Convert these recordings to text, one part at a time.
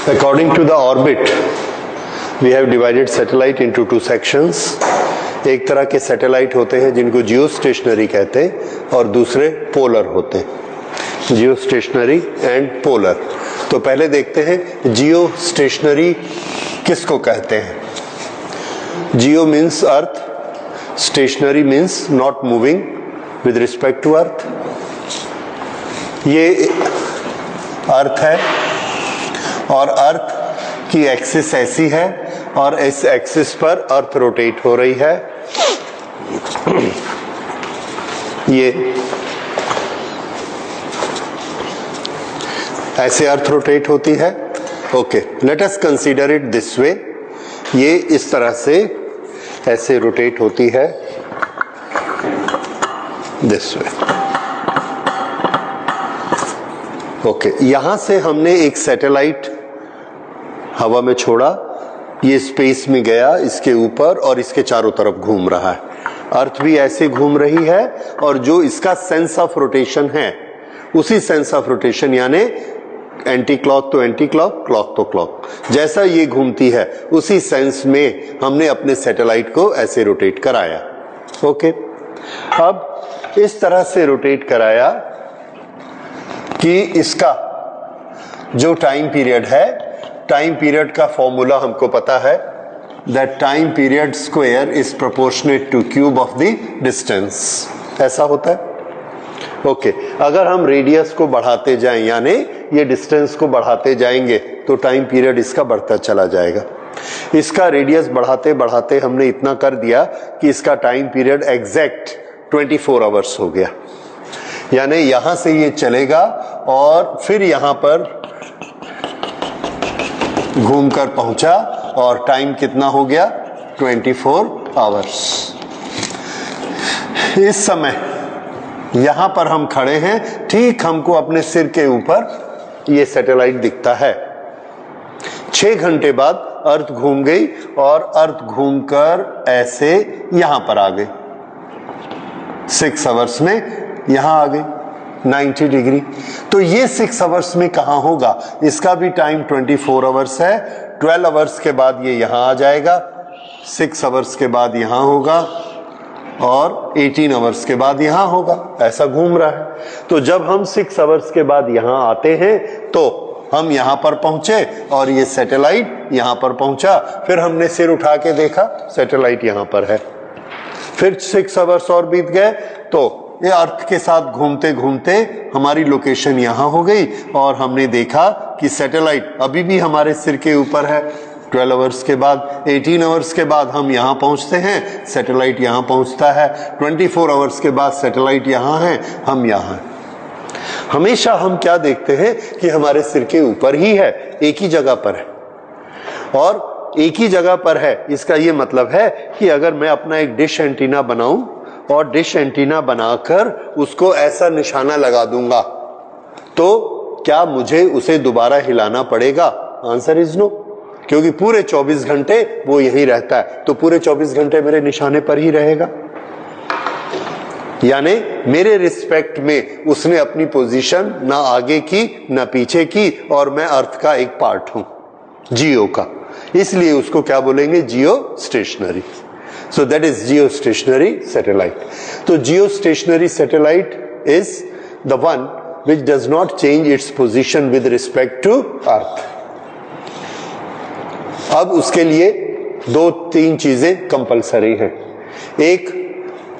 According to the orbit, we have divided satellite into two sections. एक तरह के satellite होते हैं जिनको जियो स्टेशनरी कहते हैं और दूसरे पोलर होते हैं, जियो स्टेशनरी एंड पोलर। तो पहले देखते हैं जियो स्टेशनरी किसको कहते हैं। Geo means earth, stationary means not moving with respect to earth. ये अर्थ है और अर्थ की एक्सिस ऐसी है और इस एक्सिस पर अर्थ रोटेट हो रही है। ये ऐसे अर्थ रोटेट होती है। Okay, let us consider it this way. ये इस तरह से ऐसे रोटेट होती है दिस वे। ओके, यहां से हमने एक सैटेलाइट हवा में छोड़ा, ये स्पेस में गया इसके ऊपर और इसके चारों तरफ घूम रहा है। अर्थ भी ऐसे घूम रही है और जो इसका सेंस ऑफ रोटेशन है उसी सेंस ऑफ रोटेशन यानी एंटी क्लॉक तो एंटी क्लॉक, क्लॉक तो क्लॉक, जैसा ये घूमती है उसी सेंस में हमने अपने सैटेलाइट को ऐसे रोटेट कराया। ओके, अब इस तरह से रोटेट कराया कि इसका जो टाइम पीरियड है, टाइम पीरियड का फॉर्मूला हमको पता है, that time period square is proportionate two cube of the distance. ऐसा होता है। ओके, अगर हम रेडियस को बढ़ाते जाएं यानी ये डिस्टेंस को बढ़ाते जाएंगे तो टाइम पीरियड इसका बढ़ता चला जाएगा। इसका रेडियस बढ़ाते बढ़ाते हमने इतना कर दिया कि इसका टाइम पीरियड एग्जैक्ट 24 आवर्स हो गया। यानी यहां से ये चलेगा और फिर यहां पर घूमकर पहुंचा और टाइम कितना हो गया? 24 आवर्स। इस समय यहां पर हम खड़े हैं, ठीक हमको अपने सिर के ऊपर ये सैटेलाइट दिखता है। 6 घंटे बाद अर्थ घूम गई और अर्थ घूमकर ऐसे यहां पर आ गई। 6 आवर्स में यहां आ गई 90 डिग्री। तो ये 6 आवर्स में कहां होगा? इसका भी टाइम 24 आवर्स है। 12 आवर्स के बाद ये यहां आ जाएगा, 6 आवर्स के बाद यहां होगा और 18 आवर्स के बाद यहां होगा। ऐसा घूम रहा है। तो जब हम 6 आवर्स के बाद यहां आते हैं तो हम यहां पर पहुंचे और ये सैटेलाइट यहां पर पहुंचा। फिर हमने सिर उठा के देखा, सैटेलाइट यहां पर है। फिर 6 आवर्स और बीत गए तो ये अर्थ के साथ घूमते घूमते हमारी लोकेशन यहां हो गई और हमने देखा कि सैटेलाइट अभी भी हमारे सिर के ऊपर है। 12 आवर्स के बाद, 18 आवर्स के बाद हम यहां पहुंचते हैं, सैटेलाइट यहां पहुंचता है। 24 आवर्स के बाद सैटेलाइट यहां है, हम यहां हैं। हमेशा हम क्या देखते हैं कि हमारे सिर के ऊपर ही है, एक ही जगह पर है और एक ही जगह पर है। इसका यह मतलब है कि अगर मैं अपना एक डिश एंटीना बनाऊं और डिश एंटीना बनाकर उसको ऐसा निशाना लगा दूंगा तो क्या मुझे उसे दोबारा हिलाना पड़ेगा? आंसर इज नो, क्योंकि पूरे 24 घंटे वो यहीं रहता है। तो पूरे 24 घंटे मेरे निशाने पर ही रहेगा। यानी मेरे रिस्पेक्ट में उसने अपनी पोजीशन ना आगे की ना पीछे की और मैं अर्थ का एक पार्ट हूं, जियो का। इसलिए उसको क्या बोलेंगे? जियो stationery. So that is geostationary satellite. So geostationary satellite is the one which does not change its position with respect to Earth. अब उसके लिए 2-3 चीजें कंपलसरी हैं। एक,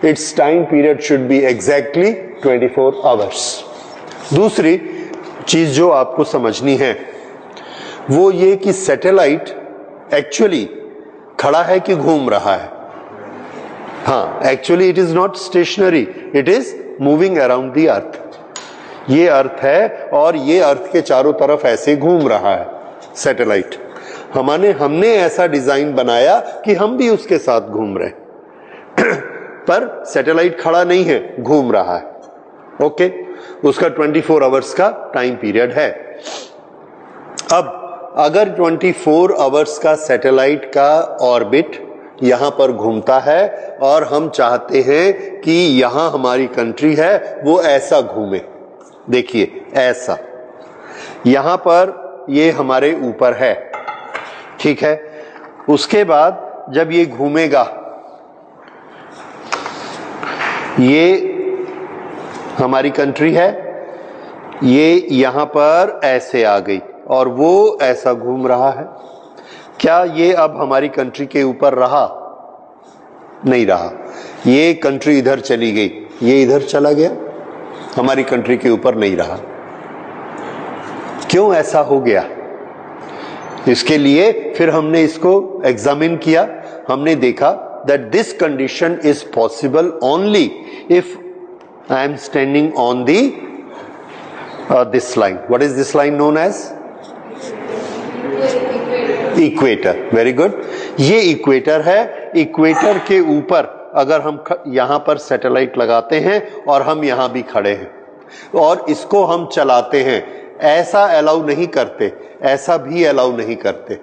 its time period should be exactly 24 hours. दूसरी चीज जो आपको समझनी है वो ये कि सैटेलाइट एक्चुअली खड़ा है कि घूम रहा है। हाँ, actually it is not stationary, it is moving around the earth. ये अर्थ है और ये अर्थ के चारों तरफ ऐसे घूम रहा है सैटेलाइट। हमने ऐसा डिजाइन बनाया कि हम भी उसके साथ घूम रहे पर सैटेलाइट खड़ा नहीं है, घूम रहा है। ओके, उसका 24 आवर्स का टाइम पीरियड है। अब अगर 24 आवर्स का सैटेलाइट का ऑर्बिट यहां पर घूमता है और हम चाहते हैं कि यहां हमारी कंट्री है वो ऐसा घूमे, देखिए ऐसा, यहां पर ये हमारे ऊपर है, ठीक है। उसके बाद जब ये घूमेगा, ये हमारी कंट्री है, ये यहां पर ऐसे आ गई और वो ऐसा घूम रहा है। क्या ये अब हमारी कंट्री के ऊपर रहा? नहीं रहा। ये कंट्री इधर चली गई, ये इधर चला गया, हमारी कंट्री के ऊपर नहीं रहा। क्यों ऐसा हो गया? इसके लिए फिर हमने इसको एग्जामिन किया। हमने देखा that this condition is possible only if I am standing on the this line. What is this line known as? Equator. Very good. ये इक्वेटर है। इक्वेटर के ऊपर अगर हम यहां पर सैटेलाइट लगाते हैं और हम यहां भी खड़े हैं और इसको हम चलाते हैं, ऐसा अलाउ नहीं करते, ऐसा भी अलाउ नहीं करते।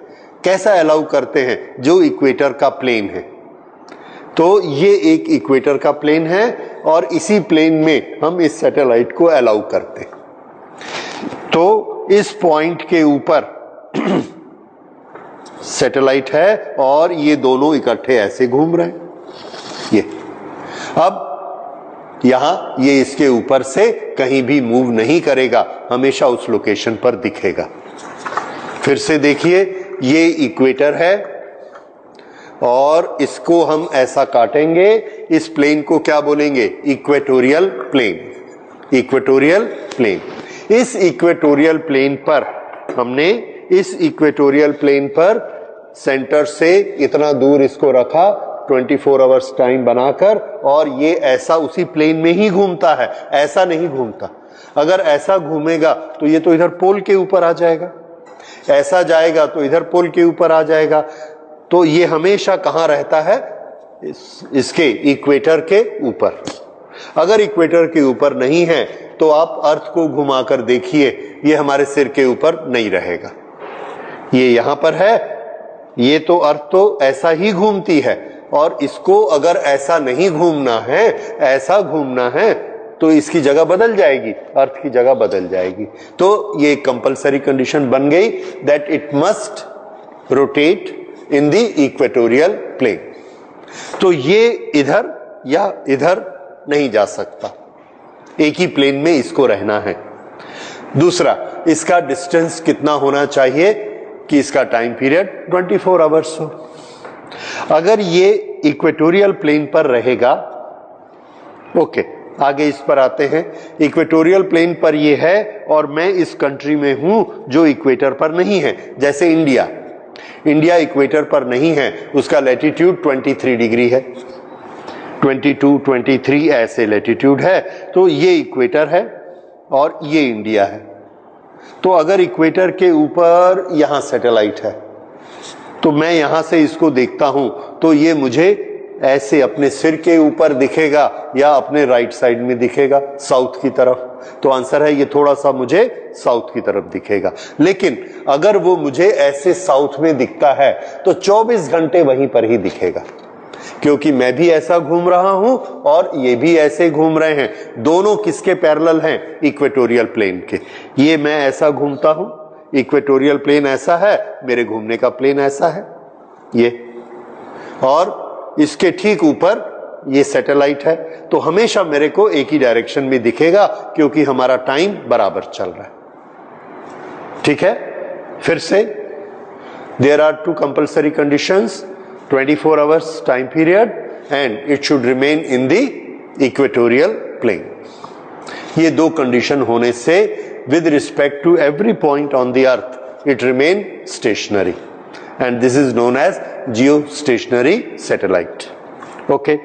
कैसा अलाउ करते हैं? जो इक्वेटर का प्लेन है। तो ये एक इक्वेटर का प्लेन है और इसी प्लेन में हम इस सैटेलाइट को अलाउ करते हैं। तो इस पॉइंट के ऊपर सैटेलाइट है और ये दोनों इकट्ठे ऐसे घूम रहे हैं। ये अब यहां ये इसके ऊपर से कहीं भी मूव नहीं करेगा, हमेशा उस लोकेशन पर दिखेगा। फिर से देखिए, ये इक्वेटर है और इसको हम ऐसा काटेंगे। इस प्लेन को क्या बोलेंगे? Equatorial plane. Equatorial plane. इस इक्वेटोरियल प्लेन पर हमने इस इक्वेटोरियल प्लेन पर सेंटर से इतना दूर इसको रखा 24 आवर्स टाइम बनाकर, और ये ऐसा उसी प्लेन में ही घूमता है, ऐसा नहीं घूमता। अगर ऐसा घूमेगा तो ये तो इधर पोल के ऊपर आ जाएगा, ऐसा जाएगा तो इधर पोल के ऊपर आ जाएगा। तो ये हमेशा कहां रहता है? इसके इक्वेटर के ऊपर। अगर इक्वेटर के ऊपर नहीं है तो आप अर्थ को घुमाकर देखिए, ये हमारे सिर के ऊपर नहीं रहेगा। ये यहां पर है, ये तो अर्थ तो ऐसा ही घूमती है, और इसको अगर ऐसा नहीं घूमना है, ऐसा घूमना है, तो इसकी जगह बदल जाएगी, अर्थ की जगह बदल जाएगी। तो ये कंपलसरी कंडीशन बन गई that it must rotate in the equatorial plane. तो ये इधर या इधर नहीं जा सकता, एक ही प्लेन में इसको रहना है। दूसरा, इसका डिस्टेंस कितना होना चाहिए कि इसका टाइम पीरियड 24 आवर्स हो। अगर ये इक्वेटोरियल प्लेन पर रहेगा, ओके, आगे इस पर आते हैं। इक्वेटोरियल प्लेन पर ये है और मैं इस कंट्री में हूं जो इक्वेटर पर नहीं है, जैसे इंडिया। इंडिया इक्वेटर पर नहीं है, उसका लैटिट्यूड 23 डिग्री है, 22, 23 ऐसे लैटिट्यूड है। तो ये इक्वेटर है और ये इंडिया है। तो अगर इक्वेटर के ऊपर यहां सैटेलाइट है तो मैं यहां से इसको देखता हूं तो ये मुझे ऐसे अपने सिर के ऊपर दिखेगा या अपने राइट साइड में दिखेगा, साउथ की तरफ। तो आंसर है ये थोड़ा सा मुझे साउथ की तरफ दिखेगा। लेकिन अगर वो मुझे ऐसे साउथ में दिखता है तो 24 घंटे वहीं पर ही दिखेगा, क्योंकि मैं भी ऐसा घूम रहा हूं और ये भी ऐसे घूम रहे हैं। दोनों किसके पैरेलल हैं? इक्वेटोरियल प्लेन के। ये मैं ऐसा घूमता हूं, इक्वेटोरियल प्लेन ऐसा है, मेरे घूमने का प्लेन ऐसा है ये, और इसके ठीक ऊपर ये सैटेलाइट है। तो हमेशा मेरे को एक ही डायरेक्शन में दिखेगा, क्योंकि हमारा टाइम बराबर चल रहा है। ठीक है, फिर से there are 2 compulsory conditions, 24 hours time period and it should remain in the equatorial plane. ये 2 कंडीशन होने से with respect to every point on the earth it remain stationary and this is known as geostationary satellite. Okay,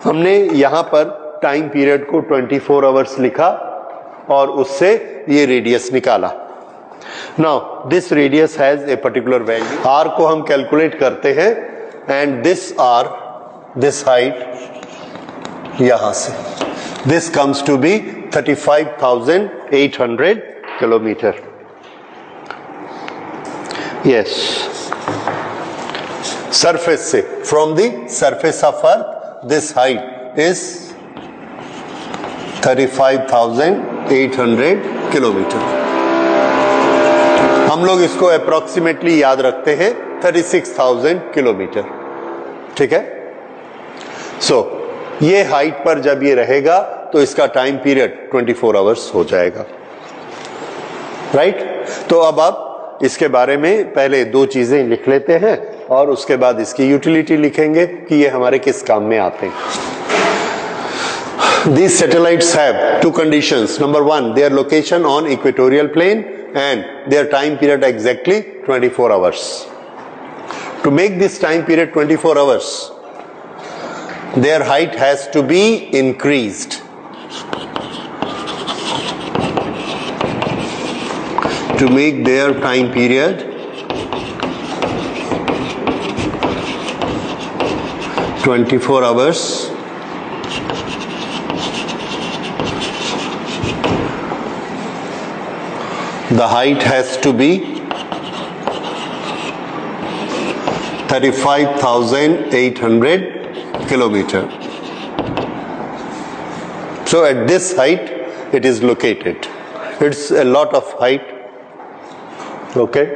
हमने यहां पर time period को 24 hours लिखा और उससे ये रेडियस निकाला। Now this radius has a particular value, r को हम कैलकुलेट करते हैं and this r, this height यहां से, this comes to be 35,800 kilometer. Yes, surface से, from the surface of earth this height is 35,800 kilometer. हम हम लोग इसको अप्रोक्सीमेटली याद रखते हैं 36,000 किलोमीटर, ठीक है। सो ये हाइट पर जब ये रहेगा तो इसका टाइम पीरियड 24 आवर्स हो जाएगा, राइट। तो अब आप इसके बारे में पहले दो चीजें लिख लेते हैं और उसके बाद इसकी यूटिलिटी लिखेंगे कि ये हमारे किस काम में आते हैं। These satellites have two conditions. Number one, their location on equatorial plane and their time period exactly 24 hours. To make this time period 24 hours, their height has to be increased. To make their time period 24 hours, the height has to be 35,800 kilometer. So at this height it is located. It's a lot of height. Okay.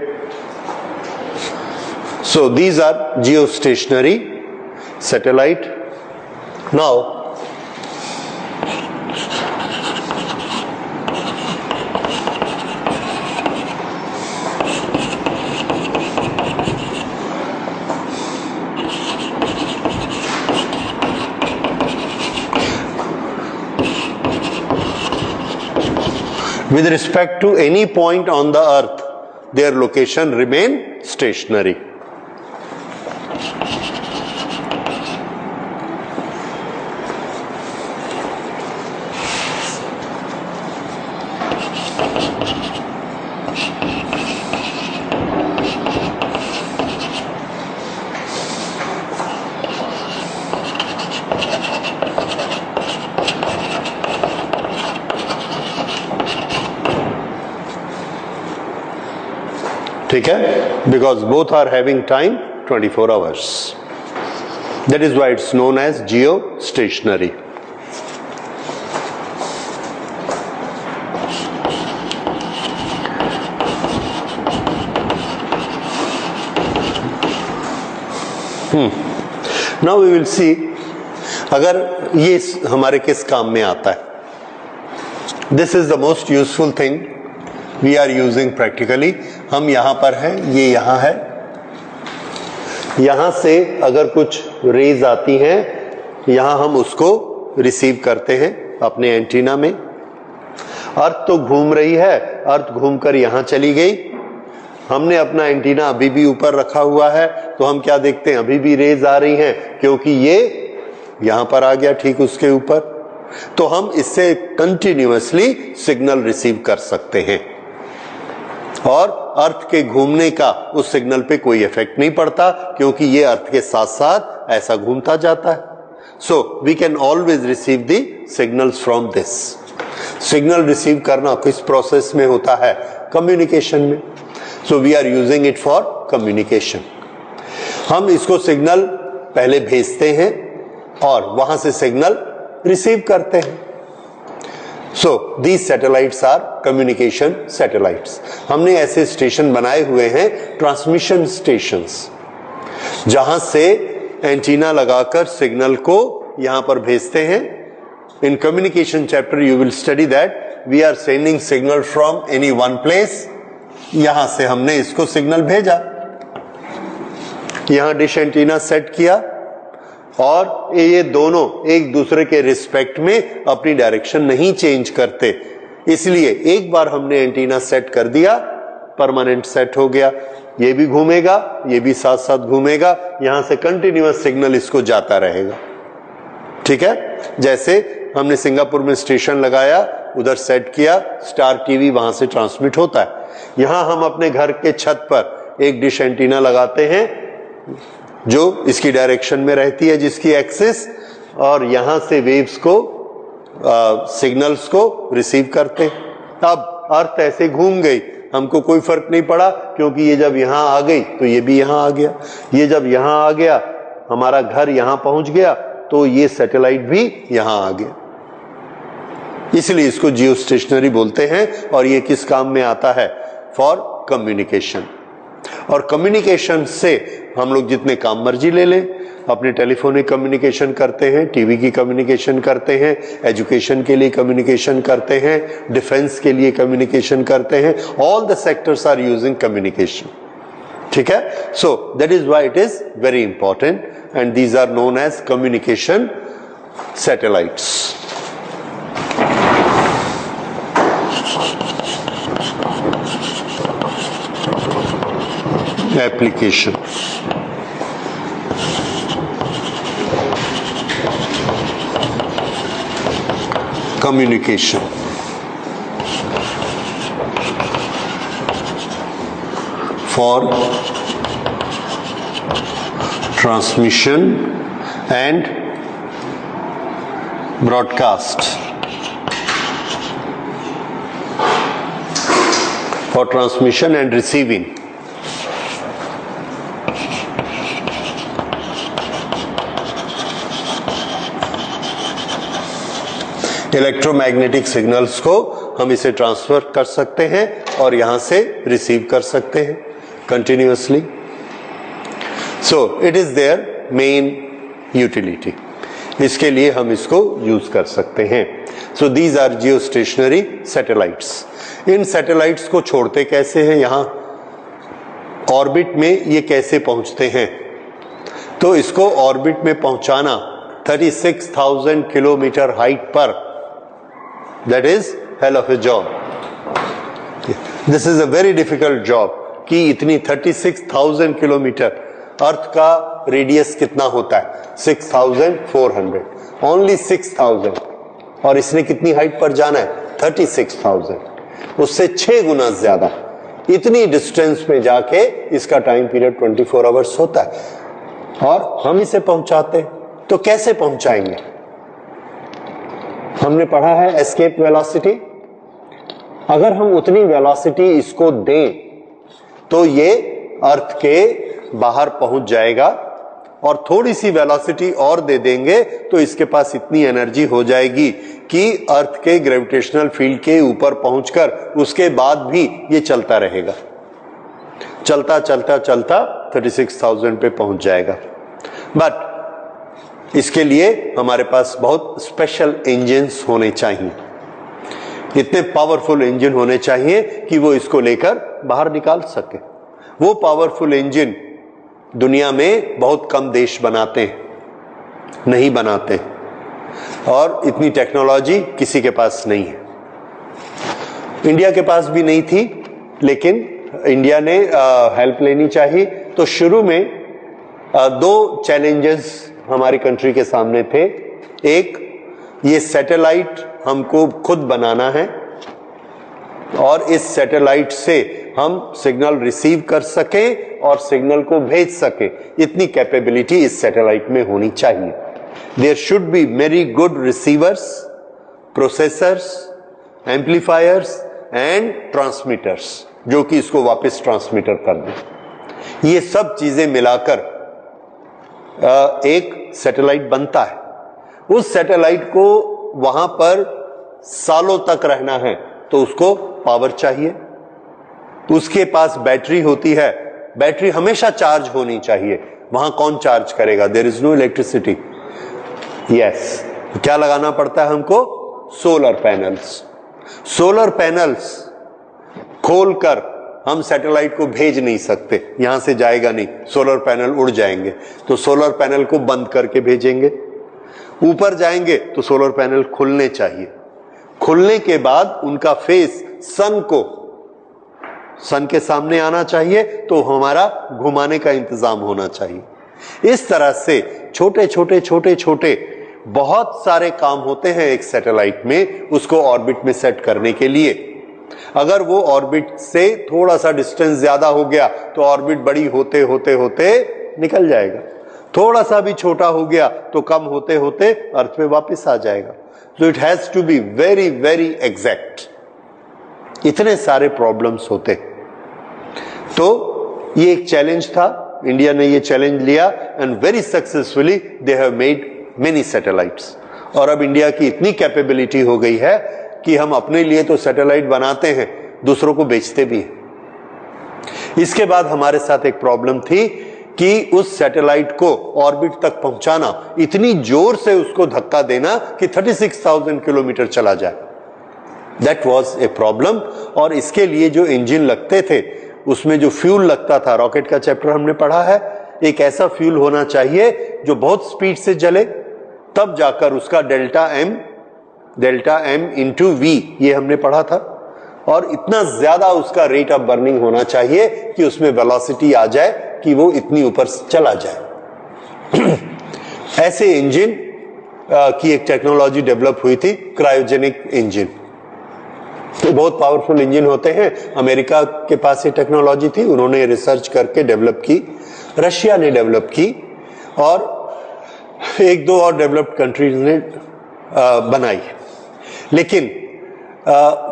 So these are geostationary satellite. Now with respect to any point on the earth, their location remain stationary. ठीक है, because both are having time 24 hours. That is why it's known as geostationary. Now we will see अगर ये हमारे किस काम में आता है. This is the most useful thing we are using practically. हम यहाँ पर हैं, ये यहाँ है, यहाँ से अगर कुछ रेज आती हैं यहाँ हम उसको रिसीव करते हैं अपने एंटीना में. अर्थ तो घूम रही है, अर्थ घूमकर यहाँ चली गई, हमने अपना एंटीना अभी भी ऊपर रखा हुआ है, तो हम क्या देखते हैं, अभी भी रेज आ रही हैं क्योंकि ये यहाँ पर आ गया ठीक उसके ऊपर. तो हम इससे कंटिन्यूअसली सिग्नल रिसीव कर सकते हैं और अर्थ के घूमने का उस सिग्नल पे कोई इफेक्ट नहीं पड़ता क्योंकि ये अर्थ के साथ साथ ऐसा घूमता जाता है. So we can always receive the signals from this. Signal receive करना किस प्रोसेस में होता है, कम्युनिकेशन में. So we are using it for communication. हम इसको सिग्नल पहले भेजते हैं और वहां से सिग्नल रिसीव करते हैं. So these satellites are communication satellites. हमने ऐसे स्टेशन बनाए हुए हैं, ट्रांसमिशन स्टेशंस, जहां से एंटीना लगाकर सिग्नल को यहां पर भेजते हैं. In communication chapter you will study that we are sending signal from any one place. यहां से हमने इसको सिग्नल भेजा, यहां डिश एंटीना सेट किया और ये दोनों एक दूसरे के रिस्पेक्ट में अपनी डायरेक्शन नहीं चेंज करते, इसलिए एक बार हमने एंटीना सेट कर दिया, परमानेंट सेट हो गया. ये भी घूमेगा, ये भी साथ साथ घूमेगा, यहां से कंटिन्यूअस सिग्नल इसको जाता रहेगा. ठीक है, जैसे हमने सिंगापुर में स्टेशन लगाया, उधर सेट किया, स्टार टीवी वहां से ट्रांसमिट होता है. यहां हम अपने घर के छत पर एक डिश एंटीना लगाते हैं जो इसकी डायरेक्शन में रहती है, जिसकी एक्सिस, और यहां से वेव्स को सिग्नल्स को रिसीव करते. अब अर्थ ऐसे घूम गई, हमको कोई फर्क नहीं पड़ा क्योंकि ये जब यहां आ गई तो ये भी यहां आ गया, ये जब यहां आ गया हमारा घर यहां पहुंच गया तो ये सैटेलाइट भी यहां आ गया. इसलिए इसको जियो स्टेशनरी बोलते हैं. और ये किस काम में आता है, फॉर कम्युनिकेशन। और कम्युनिकेशन से हम लोग जितने काम मर्जी ले लें, अपने टेलीफोनिक कम्युनिकेशन करते हैं, टीवी की कम्युनिकेशन करते हैं, एजुकेशन के लिए कम्युनिकेशन करते हैं, डिफेंस के लिए कम्युनिकेशन करते हैं, all the sectors are using communication. ठीक है, so that is why it is very important and these are known as communication satellites. Application communication, for transmission and broadcast, for transmission and receiving, electromagnetic signals को हम इसे transfer कर सकते हैं और यहां से रिसीव कर सकते हैं continuously. So it is their main utility, इसके लिए हम इसको यूज कर सकते हैं। So these are geo stationary satellites. इन सैटेलाइट्स को छोड़ते कैसे हैं, यहां ऑर्बिट में ये कैसे पहुंचते हैं? तो इसको ऑर्बिट में पहुंचाना 36,000 किलोमीटर हाइट पर, that is hell of a job. This is a very difficult job कि इतनी 36,000 किलोमीटर, अर्थ का रेडियस कितना होता है 6,400, ओनली 6,000, और इसने कितनी हाइट पर जाना है 36,000, उससे 6 गुना ज्यादा। इतनी डिस्टेंस में जाके इसका टाइम पीरियड 24 आवर्स होता है और हम इसे पहुंचाते, तो कैसे पहुंचाएंगे? हमने पढ़ा है एस्केप वेलोसिटी। अगर हम उतनी वेलोसिटी इसको दें तो ये अर्थ के बाहर पहुंच जाएगा, और थोड़ी सी वेलोसिटी और दे देंगे तो इसके पास इतनी एनर्जी हो जाएगी कि अर्थ के ग्रेविटेशनल फील्ड के ऊपर पहुंचकर उसके बाद भी ये चलता रहेगा, चलता चलता चलता 36,000 पे पहुंच जाएगा। बट इसके लिए हमारे पास बहुत स्पेशल इंजन्स होने चाहिए, इतने पावरफुल इंजन होने चाहिए कि वो इसको लेकर बाहर निकाल सके। वो पावरफुल इंजन दुनिया में बहुत कम देश बनाते हैं, नहीं बनाते, और इतनी टेक्नोलॉजी किसी के पास नहीं है। इंडिया के पास भी नहीं थी, लेकिन इंडिया ने हेल्प लेनी चाहिए। तो शुरू में 2 चैलेंजेस हमारी कंट्री के सामने थे। एक, ये सैटेलाइट हमको खुद बनाना है और इस सैटेलाइट से हम सिग्नल रिसीव कर सकें और सिग्नल को भेज सकें, इतनी कैपेबिलिटी इस सैटेलाइट में होनी चाहिए। There should be very good receivers, processors, amplifiers and transmitters, जो कि इसको वापस ट्रांसमीटर कर दें। ये सब चीजें मिलाकर एक सैटेलाइट बनता है। उस सैटेलाइट को वहां पर सालों तक रहना है तो उसको पावर चाहिए, उसके पास बैटरी होती है, बैटरी हमेशा चार्ज होनी चाहिए। वहां कौन चार्ज करेगा? There is no electricity. Yes, क्या लगाना पड़ता है हमको? Solar panels. सोलर पैनल्स खोलकर हम सैटेलाइट को भेज नहीं सकते, यहां से जाएगा नहीं, सोलर पैनल उड़ जाएंगे, तो सोलर पैनल को बंद करके भेजेंगे। ऊपर जाएंगे तो सोलर पैनल खुलने चाहिए, खुलने के बाद उनका फेस सन के सामने आना चाहिए, तो हमारा घुमाने का इंतजाम होना चाहिए। इस तरह से छोटे छोटे छोटे छोटे बहुत सारे काम होते हैं एक सैटेलाइट में, उसको ऑर्बिट में सेट करने के लिए। अगर वो ऑर्बिट से थोड़ा सा डिस्टेंस ज्यादा हो गया तो ऑर्बिट बड़ी होते होते होते निकल जाएगा, थोड़ा सा भी छोटा हो गया तो कम होते होते अर्थ पे वापस आ जाएगा। So it has to be very very exact. इतने सारे प्रॉब्लम्स होते, तो ये एक चैलेंज था, इंडिया ने ये चैलेंज लिया and very successfully they have made many satellites. और अब इंडिया की इतनी कैपेबिलिटी हो गई है कि हम अपने लिए तो सैटेलाइट बनाते हैं, दूसरों को बेचते भी हैं। इसके बाद हमारे साथ एक प्रॉब्लम थी कि उस सैटेलाइट को ऑर्बिट तक पहुंचाना, इतनी जोर से उसको धक्का देना कि 36,000 किलोमीटर चला जाए। That was a problem. और इसके लिए जो इंजन लगते थे, उसमें जो फ्यूल लगता था, रॉकेट का चैप्टर हमने पढ़ा है, एक ऐसा फ्यूल होना चाहिए जो बहुत स्पीड से जले, तब जाकर उसका डेल्टा एम इंटू वी, ये हमने पढ़ा था। और इतना ज्यादा उसका रेट ऑफ बर्निंग होना चाहिए कि उसमें वेलोसिटी आ जाए कि वो इतनी ऊपर चला जाए। ऐसे इंजन की एक टेक्नोलॉजी डेवलप हुई थी, क्रायोजेनिक इंजन। तो बहुत पावरफुल इंजन होते हैं। अमेरिका के पास ये टेक्नोलॉजी थी, उन्होंने रिसर्च करके डेवलप की, रशिया ने डेवलप की, और एक दो और डेवलप्ड कंट्रीज ने बनाई, लेकिन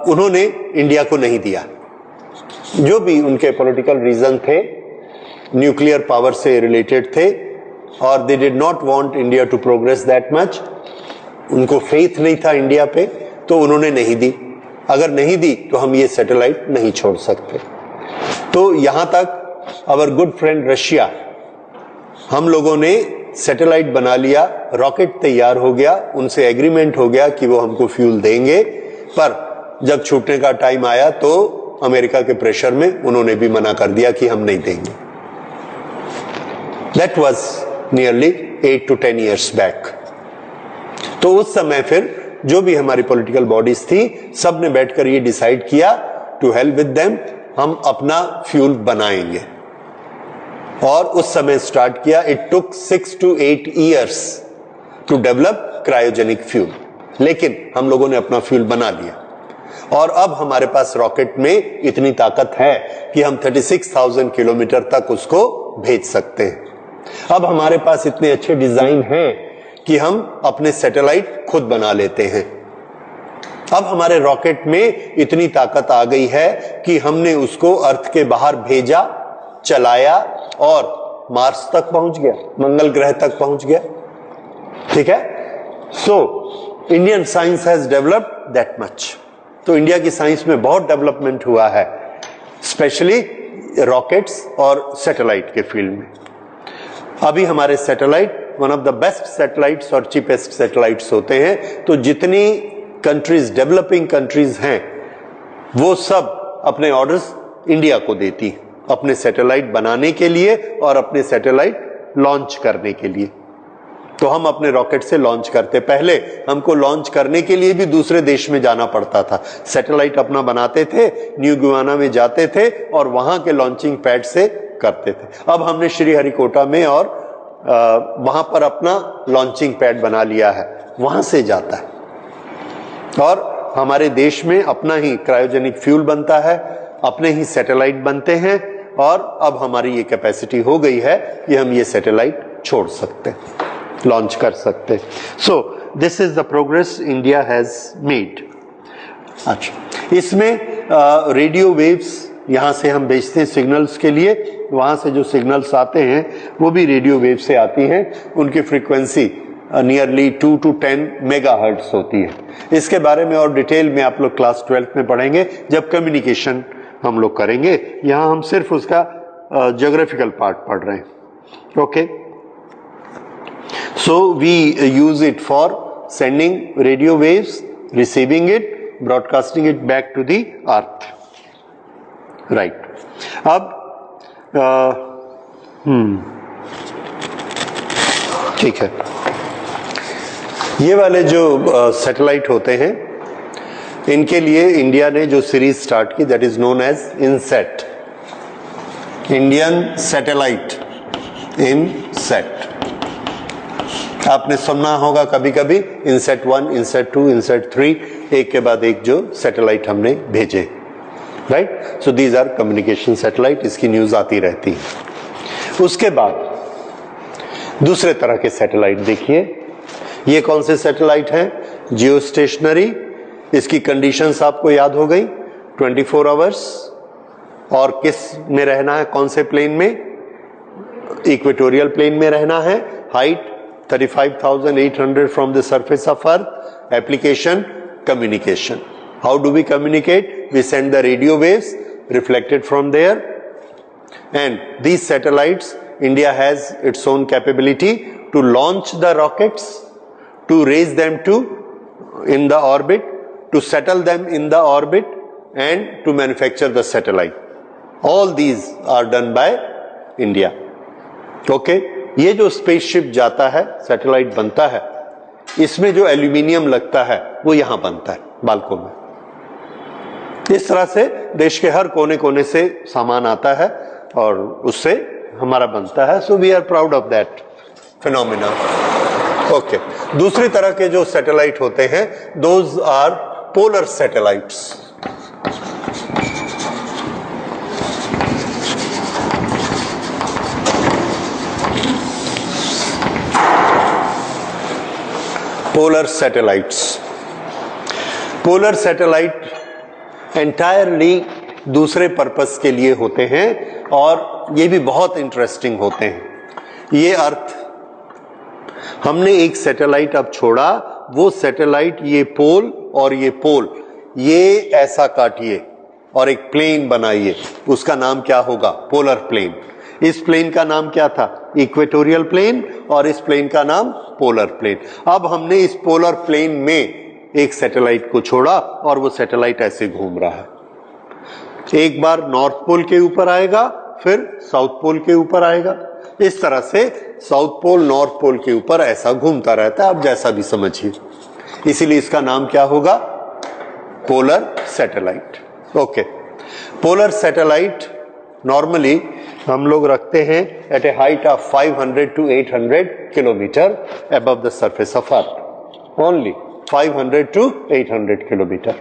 उन्होंने इंडिया को नहीं दिया। जो भी उनके पॉलिटिकल रीजन थे, न्यूक्लियर पावर से रिलेटेड थे, और they did not want India to progress that much. उनको फेथ नहीं था इंडिया पे, तो उन्होंने नहीं दी। अगर नहीं दी तो हम ये सैटेलाइट नहीं छोड़ सकते। तो यहां तक आवर गुड फ्रेंड रशिया, हम लोगों ने सैटेलाइट बना लिया, रॉकेट तैयार हो गया, उनसे एग्रीमेंट हो गया कि वो हमको फ्यूल देंगे, पर जब छूटने का टाइम आया तो अमेरिका के प्रेशर में उन्होंने भी मना कर दिया कि हम नहीं देंगे। That was nearly 8 to 10 years back. तो उस समय फिर जो भी हमारी पॉलिटिकल बॉडीज थी, सब ने बैठकर ये डिसाइड किया, टू हेल्प विद देम, हम अपना फ्यूल बनाएंगे। और उस समय स्टार्ट किया। It took 6 to 8 years to develop cryogenic fuel, लेकिन हम लोगों ने अपना फ्यूल बना लिया। और अब हमारे पास रॉकेट में इतनी ताकत है कि हम 36,000 किलोमीटर तक उसको भेज सकते हैं। अब हमारे पास इतने अच्छे डिजाइन हैं कि हम अपने सैटेलाइट खुद बना लेते हैं। अब हमारे रॉकेट में इतनी ताकत आ गई है कि हमने उसको अर्थ के बाहर भेजा, चलाया, और मार्स तक पहुंच गया, मंगल ग्रह तक पहुंच गया। ठीक है। So Indian science has developed that much. तो इंडिया की साइंस में बहुत डेवलपमेंट हुआ है, स्पेशली रॉकेट्स और सैटेलाइट के फील्ड में। अभी हमारे satellite one of the best satellites और चीपेस्ट सैटेलाइट्स होते हैं। तो जितनी कंट्रीज, डेवलपिंग कंट्रीज हैं, वो सब अपने ऑर्डर्स इंडिया को देती, अपने सैटेलाइट बनाने के लिए और अपने सैटेलाइट लॉन्च करने के लिए। तो हम अपने रॉकेट से लॉन्च करते। पहले हमको लॉन्च करने के लिए भी दूसरे देश में जाना पड़ता था। सैटेलाइट अपना बनाते थे, न्यू गुयाना में जाते थे और वहां के लॉन्चिंग पैड से करते थे। अब हमने श्रीहरिकोटा में और वहां पर अपना लॉन्चिंग पैड बना लिया है, वहां से जाता है। और हमारे देश में अपना ही क्रायोजेनिक फ्यूल बनता है, अपने ही सैटेलाइट बनते हैं, और अब हमारी ये कैपेसिटी हो गई है कि हम ये सैटेलाइट छोड़ सकते हैं, लॉन्च कर सकते हैं। सो this is the progress India has made. अच्छा, इसमें रेडियो वेव्स यहां से हम भेजते हैं सिग्नल्स के लिए, वहां से जो सिग्नल्स आते हैं वो भी रेडियो वेव से आती हैं। उनकी फ्रीक्वेंसी नियरली 2 to 10 मेगाहर्ट्ज होती है। इसके बारे में और डिटेल में आप लोग क्लास 12 में पढ़ेंगे जब कम्युनिकेशन हम लोग करेंगे। यहां हम सिर्फ उसका ज्योग्राफिकल पार्ट पढ़ रहे हैं। Okay, so we use it for sending radio waves, receiving it, broadcasting it back to the earth. Right, अब ठीक है, ये वाले जो सैटेलाइट होते हैं, इनके लिए इंडिया ने जो सीरीज स्टार्ट की, that is known as INSAT, Indian satellite INSAT. आपने सुना होगा कभी कभी इनसेट 1, इनसेट 2, इनसेट 3, एक के बाद एक जो सैटेलाइट हमने भेजे। Right, so these are communication satellite, इसकी न्यूज आती रहती है। उसके बाद दूसरे तरह के सैटेलाइट देखिए। ये कौन से सैटेलाइट हैं? जियो स्टेशनरी। इसकी कंडीशंस आपको याद हो गई, 24 आवर्स, और किस में रहना है, कौन से प्लेन में? इक्वेटोरियल प्लेन में रहना है। Height 35,800 from the surface of earth. Application communication. How do we communicate? We send the radio waves reflected from there and these satellites, India has its own capability to launch the rockets, to raise them in the orbit, to settle them in the orbit, and to manufacture the satellite. All these are done by India. Okay, ये जो spaceship जाता है, satellite बनता है, इसमें जो aluminium लगता है वो यहां बनता है बाल्को में। इस तरह से देश के हर कोने कोने से सामान आता है और उससे हमारा बनता है। So we are proud of that phenomena. Okay, दूसरी तरह के जो सैटेलाइट होते हैं, those are polar satellites. Polar satellites, polar satellite entirely दूसरे पर्पस के लिए होते हैं और ये भी बहुत इंटरेस्टिंग होते हैं। ये अर्थ हमने एक सैटेलाइट अब छोड़ा, वो सैटेलाइट ये पोल और ये पोल, ये ऐसा काटिए और एक प्लेन बनाइए, उसका नाम क्या होगा? Polar plane. इस प्लेन का नाम क्या था? इक्वेटोरियल प्लेन, और इस प्लेन का नाम पोलर प्लेन। अब हमने इस पोलर प्लेन में एक सैटेलाइट को छोड़ा और वो सैटेलाइट ऐसे घूम रहा है। एक बार नॉर्थ पोल के ऊपर आएगा, फिर साउथ पोल के ऊपर आएगा। इस तरह से साउथ पोल नॉर्थ पोल के ऊपर ऐसा घूमता रहता है, आप जैसा भी समझिए। इसीलिए इसका नाम क्या होगा? Polar satellite. Okay, polar satellite normally हम लोग रखते हैं at a height of 500 to 800 kilometre above the surface of earth. Only 500 to 800 kilometre,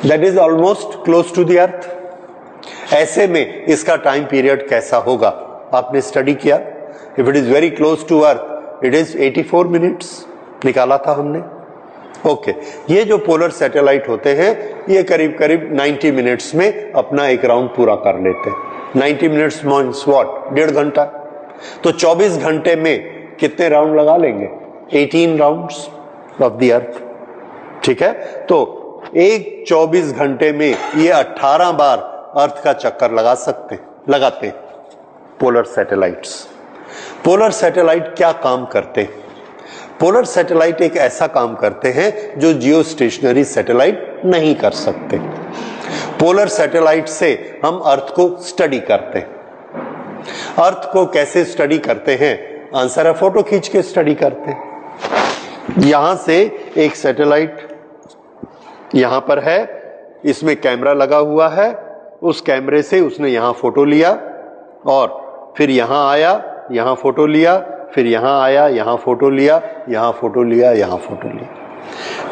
that is almost close to the earth. ऐसे में इसका टाइम पीरियड कैसा होगा? आपने स्टडी किया। If it is very close to earth, it is 84 minutes निकाला था हमने। ओके, ये जो पोलर सैटेलाइट होते हैं, ये करीब करीब 90 मिनट्स में अपना एक राउंड पूरा कर लेते हैं। 90 मिनट्स मीन्स व्हाट? 1.5 घंटा। तो 24 घंटे में कितने राउंड लगा लेंगे? 18 राउंड्स ऑफ द अर्थ। ठीक है, तो एक 24 घंटे में ये 18 बार अर्थ का चक्कर लगाते हैं पोलर सैटेलाइट्स। पोलर सैटेलाइट क्या काम करते हैं? पोलर सैटेलाइट एक ऐसा काम करते हैं जो जियो स्टेशनरी सैटेलाइट नहीं कर सकते। पोलर सैटेलाइट से हम अर्थ को स्टडी करते हैं। अर्थ को कैसे स्टडी करते हैं? आंसर है, फोटो खींच के स्टडी करते हैं। यहां से एक सैटेलाइट यहां पर है, इसमें कैमरा लगा हुआ है, उस कैमरे से उसने यहां फोटो लिया और फिर यहां आया, यहां फोटो लिया, फिर यहां आया, यहां फोटो लिया, यहां फोटो लिया, यहां फोटो लिया,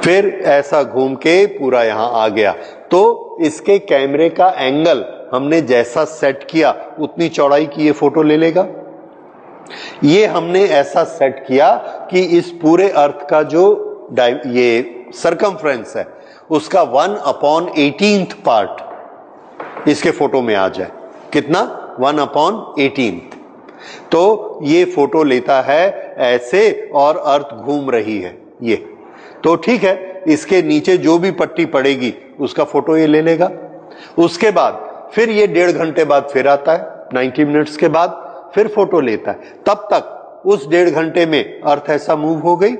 फिर ऐसा घूम के पूरा यहां आ गया। तो इसके कैमरे का एंगल हमने जैसा सेट किया उतनी चौड़ाई की ये फोटो ले लेगा। ये हमने ऐसा सेट किया कि इस पूरे अर्थ का जो ये सरकमफ्रेंस है उसका 1/18 पार्ट इसके फोटो में आ जाए। कितना? 1/18। तो ये फोटो लेता है ऐसे और अर्थ घूम रही है ये। तो ठीक है, इसके नीचे जो भी पट्टी पड़ेगी उसका फोटो ये ले लेगा। उसके बाद फिर ये 1.5 घंटे बाद फिर आता है, 90 मिनट्स के बाद फिर फोटो लेता है। तब तक उस 1.5 घंटे में अर्थ ऐसा मूव हो गई,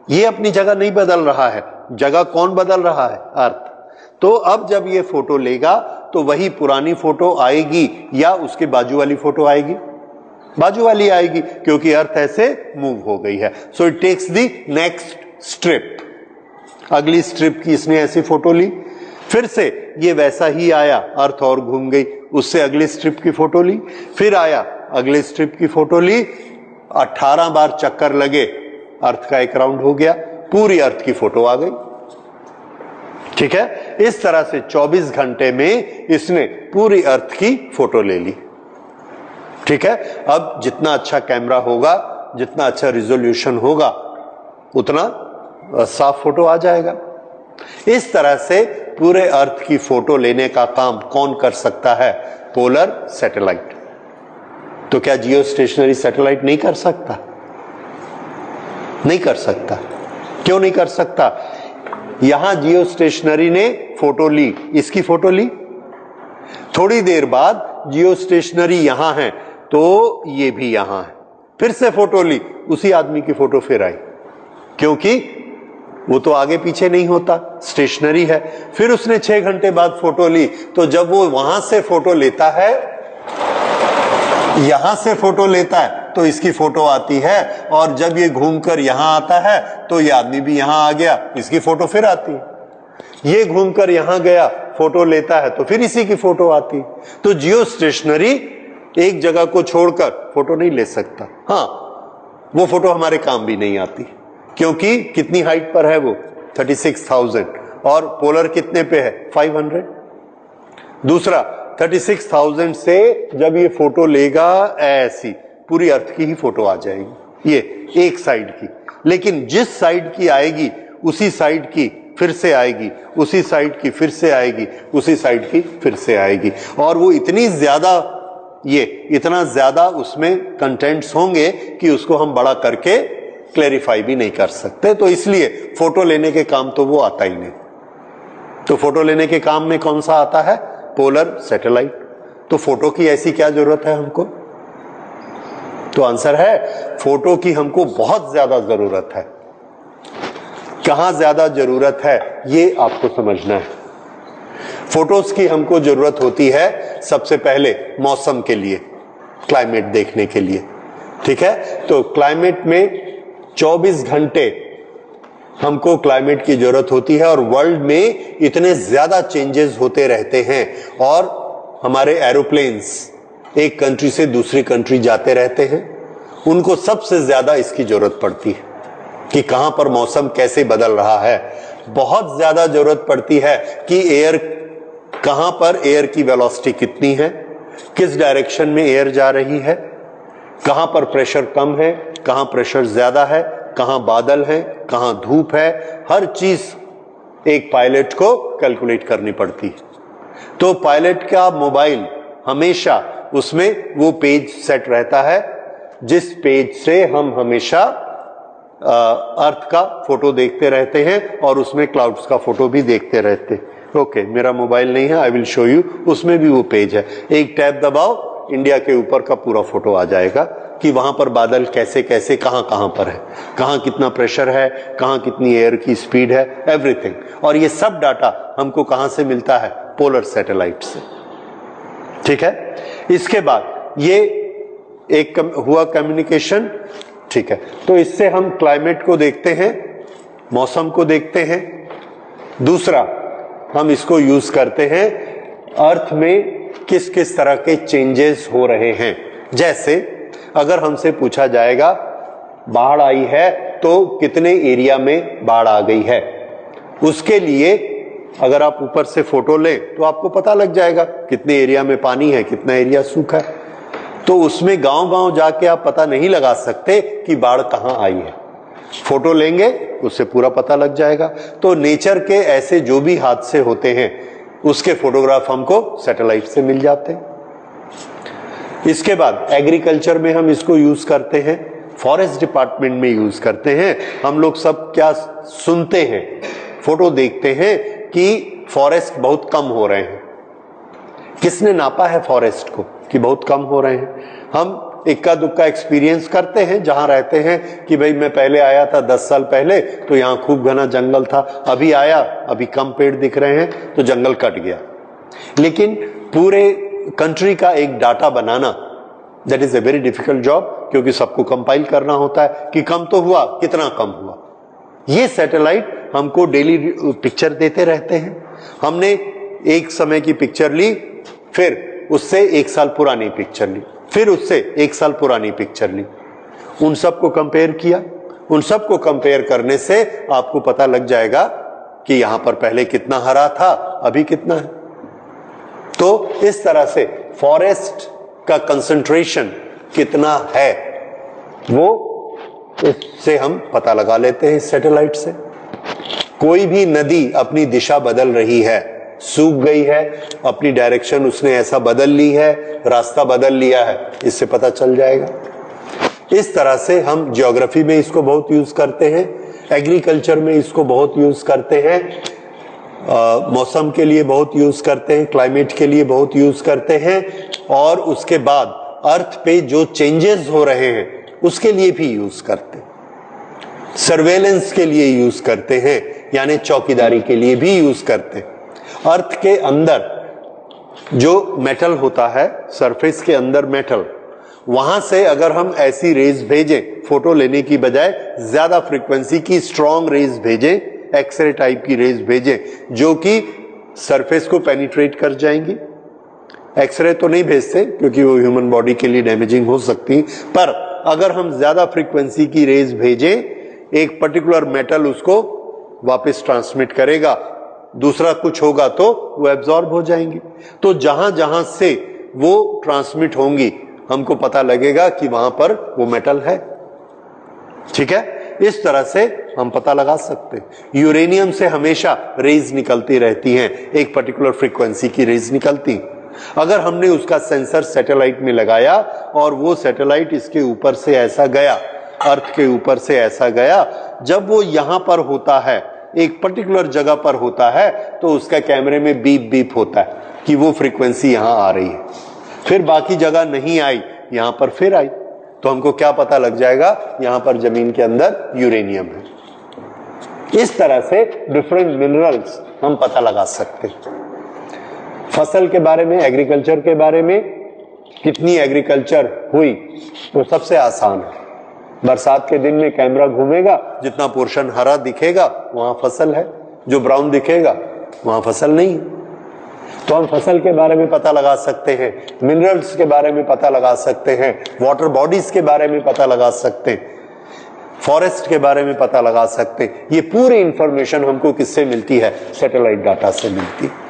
ये अपनी जगह नहीं बदल रहा है। जगह कौन बदल रहा है? अर्थ। तो अब जब ये फोटो लेगा तो वही पुरानी फोटो आएगी या उसके बाजू वाली फोटो आएगी? बाजू वाली आएगी, क्योंकि अर्थ ऐसे मूव हो गई है। So it takes the next strip. अगली स्ट्रिप की इसने ऐसी फोटो ली, फिर से ये वैसा ही आया, अर्थ और घूम गई, उससे अगली स्ट्रिप की फोटो ली, फिर आया, अगली स्ट्रिप की फोटो ली, 18 बार चक्कर लगे, अर्थ का एक राउंड हो गया, पूरी अर्थ की फोटो आ गई। ठीक है, इस तरह से 24 घंटे में इसने पूरी अर्थ की फोटो ले ली। ठीक है, अब जितना अच्छा कैमरा होगा, जितना अच्छा रिजोल्यूशन होगा, उतना साफ फोटो आ जाएगा। इस तरह से पूरे अर्थ की फोटो लेने का काम कौन कर सकता है? Polar satellite. तो क्या जियो स्टेशनरी सैटेलाइट नहीं कर सकता? नहीं कर सकता। क्यों नहीं कर सकता? यहां जियो स्टेशनरी ने फोटो ली, इसकी फोटो ली, थोड़ी देर बाद जियो स्टेशनरी यहां है तो ये भी यहां है। फिर से फोटो ली, उसी आदमी की फोटो फिर आई, क्योंकि वो तो आगे पीछे नहीं होता, स्टेशनरी है। फिर उसने 6 घंटे बाद फोटो ली, तो जब वो वहां से फोटो लेता है, यहां से फोटो लेता है तो इसकी फोटो आती है, और जब ये घूमकर यहां आता है तो ये आदमी भी यहां आ गया, इसकी फोटो फिर आती है। ये घूमकर यहां गया, फोटो लेता है तो फिर इसी की फोटो आती है। तो जियो स्टेशनरी एक जगह को छोड़कर फोटो नहीं ले सकता। हाँ, वो फोटो हमारे काम भी नहीं आती, क्योंकि कितनी हाइट पर है वो, 36,000, और पोलर कितने पे है, 500। दूसरा, 36,000 से जब ये फोटो लेगा, ऐसी पूरी अर्थ की ही फोटो आ जाएगी, ये एक साइड की। लेकिन जिस साइड की आएगी उसी साइड की फिर से आएगी, उसी साइड की फिर से आएगी, उसी साइड की फिर से आएगी, और वो इतनी ज्यादा, ये इतना ज्यादा उसमें कंटेंट्स होंगे कि उसको हम बड़ा करके क्लैरिफाई भी नहीं कर सकते। तो इसलिए फोटो लेने के काम तो वो आता ही नहीं। तो फोटो लेने के काम में कौन सा आता है, पोलर सैटेलाइट। तो फोटो की ऐसी क्या जरूरत है हमको? तो आंसर है, फोटो की हमको बहुत ज्यादा जरूरत है। कहां ज्यादा जरूरत है ये आपको समझना है। फोटोज की हमको जरूरत होती है सबसे पहले मौसम के लिए, क्लाइमेट देखने के लिए, ठीक है। तो क्लाइमेट में 24 घंटे हमको क्लाइमेट की जरूरत होती है, और वर्ल्ड में इतने ज्यादा चेंजेस होते रहते हैं, और हमारे एरोप्लेन्स एक कंट्री से दूसरी कंट्री जाते रहते हैं, उनको सबसे ज्यादा इसकी जरूरत पड़ती है कि कहां पर मौसम कैसे बदल रहा है। बहुत ज्यादा जरूरत पड़ती है कि एयर, कहां पर एयर की वेलोसिटी कितनी है, किस डायरेक्शन में एयर जा रही है, कहां पर प्रेशर कम है, कहां प्रेशर ज्यादा है, कहां बादल है, कहां धूप है, हर चीज एक पायलट को कैलकुलेट करनी पड़ती है। तो पायलट का मोबाइल हमेशा उसमें वो पेज सेट रहता है जिस पेज से हम हमेशा अर्थ का फोटो देखते रहते हैं, और उसमें क्लाउड्स का फोटो भी देखते रहते हैं। ओके, मेरा मोबाइल नहीं है, आई विल शो यू, उसमें भी वो पेज है। एक टैब दबाओ, इंडिया के ऊपर का पूरा फोटो आ जाएगा कि वहां पर बादल कैसे कैसे कहां कहां पर है, कहां कितना प्रेशर है, कहां कितनी एयर की स्पीड है, एवरीथिंग। और ये सब डाटा हमको कहां से मिलता है, पोलर सैटेलाइट से, ठीक है। इसके बाद ये एक हुआ कम्युनिकेशन, ठीक है। तो इससे हम क्लाइमेट को देखते हैं, मौसम को देखते हैं। दूसरा, हम इसको यूज करते हैं अर्थ में किस किस तरह के चेंजेस हो रहे हैं। जैसे अगर हमसे पूछा जाएगा बाढ़ आई है तो कितने एरिया में बाढ़ आ गई है, उसके लिए अगर आप ऊपर से फोटो लें तो आपको पता लग जाएगा कितने एरिया में पानी है, कितना एरिया सूखा है। तो उसमें गांव-गांव जाके आप पता नहीं लगा सकते कि बाढ़ कहां आई है, फोटो लेंगे उससे पूरा पता लग जाएगा। तो नेचर के ऐसे जो भी हादसे होते हैं उसके फोटोग्राफ हमको सैटेलाइट से मिल जाते हैं। इसके बाद एग्रीकल्चर में हम इसको यूज करते हैं, फॉरेस्ट डिपार्टमेंट में यूज करते हैं। हम लोग सब क्या सुनते हैं, फोटो देखते हैं कि फॉरेस्ट बहुत कम हो रहे हैं। किसने नापा है फॉरेस्ट को कि बहुत कम हो रहे हैं? हम इक्का दुक्का एक्सपीरियंस करते हैं जहां रहते हैं कि भाई मैं पहले आया था 10 साल पहले तो यहां खूब घना जंगल था, अभी आया अभी कम पेड़ दिख रहे हैं तो जंगल कट गया। लेकिन पूरे कंट्री का एक data banana, that is a very difficult job, क्योंकि सबको कंपाइल करना होता है कि कम तो हुआ, कितना कम हुआ। ये सैटेलाइट हमको डेली पिक्चर देते रहते हैं। हमने एक समय की पिक्चर ली, फिर उससे 1 साल पुरानी पिक्चर ली, फिर उससे 1 साल पुरानी पिक्चर ली, उन सबको कंपेयर किया। उन सबको कंपेयर करने से आपको पता लग जाएगा कि यहां पर पहले कितना हरा था, अभी कितना है। तो इस तरह से फॉरेस्ट का कंसंट्रेशन कितना है वो इससे हम पता लगा लेते हैं इस सैटेलाइट से। कोई भी नदी अपनी दिशा बदल रही है, सूख गई है, अपनी डायरेक्शन उसने ऐसा बदल ली है, रास्ता बदल लिया है, इससे पता चल जाएगा। इस तरह से हम ज्योग्राफी में इसको बहुत यूज करते हैं, एग्रीकल्चर में इसको बहुत यूज करते हैं, मौसम के लिए बहुत यूज करते हैं, क्लाइमेट के लिए बहुत यूज करते हैं, और उसके बाद अर्थ पे जो चेंजेस हो रहे हैं उसके लिए भी यूज करते हैं, सर्वेलेंस के लिए यूज करते हैं, यानी चौकीदारी के लिए भी यूज करते हैं। अर्थ के अंदर जो मेटल होता है, सरफेस के अंदर मेटल, वहां से अगर हम ऐसी रेज भेजें, फोटो लेने की बजाय ज्यादा फ्रीक्वेंसी की स्ट्रॉन्ग रेज भेजें, एक्सरे टाइप की रेज भेजें जो कि सरफेस को पेनिट्रेट कर जाएंगी। एक्सरे तो नहीं भेजते क्योंकि वो ह्यूमन बॉडी के लिए डैमेजिंग हो सकती, पर अगर हम ज्यादा फ्रीक्वेंसी की रेज भेजें, एक पर्टिकुलर मेटल उसको वापस ट्रांसमिट करेगा, दूसरा कुछ होगा तो वो एब्जॉर्ब हो जाएंगी। तो जहां जहां से वो ट्रांसमिट होंगी हमको पता लगेगा कि वहां पर वो मेटल है। ठीक है, इस तरह से हम पता लगा सकते हैं। यूरेनियम से हमेशा रेज निकलती रहती हैं, एक पर्टिकुलर फ्रीक्वेंसी की रेज निकलती। अगर हमने उसका सेंसर सैटेलाइट में लगाया और वो सैटेलाइट इसके ऊपर से ऐसा गया, अर्थ के ऊपर से ऐसा गया, जब वो यहां पर होता है, एक पर्टिकुलर जगह पर होता है, तो उसका कैमरे में बीप बीप होता है कि वो फ्रीक्वेंसी यहां आ रही है। फिर बाकी जगह नहीं आई, यहां पर फिर आई, तो हमको क्या पता लग जाएगा, यहां पर जमीन के अंदर यूरेनियम है। इस तरह से डिफरेंट मिनरल्स हम पता लगा सकते हैं। फसल के बारे में, एग्रीकल्चर के बारे में, कितनी एग्रीकल्चर हुई, तो सबसे आसान है। बरसात के दिन में कैमरा घूमेगा, जितना पोर्शन हरा दिखेगा वहां फसल है, जो ब्राउन दिखेगा वहां फसल नहीं। तो हम फसल के बारे में पता लगा सकते हैं, मिनरल्स के बारे में पता लगा सकते हैं, वाटर बॉडीज के बारे में पता लगा सकते हैं, फॉरेस्ट के बारे में पता लगा सकते हैं। ये पूरी इंफॉर्मेशन हमको किससे मिलती है? सैटेलाइट डाटा से मिलती है।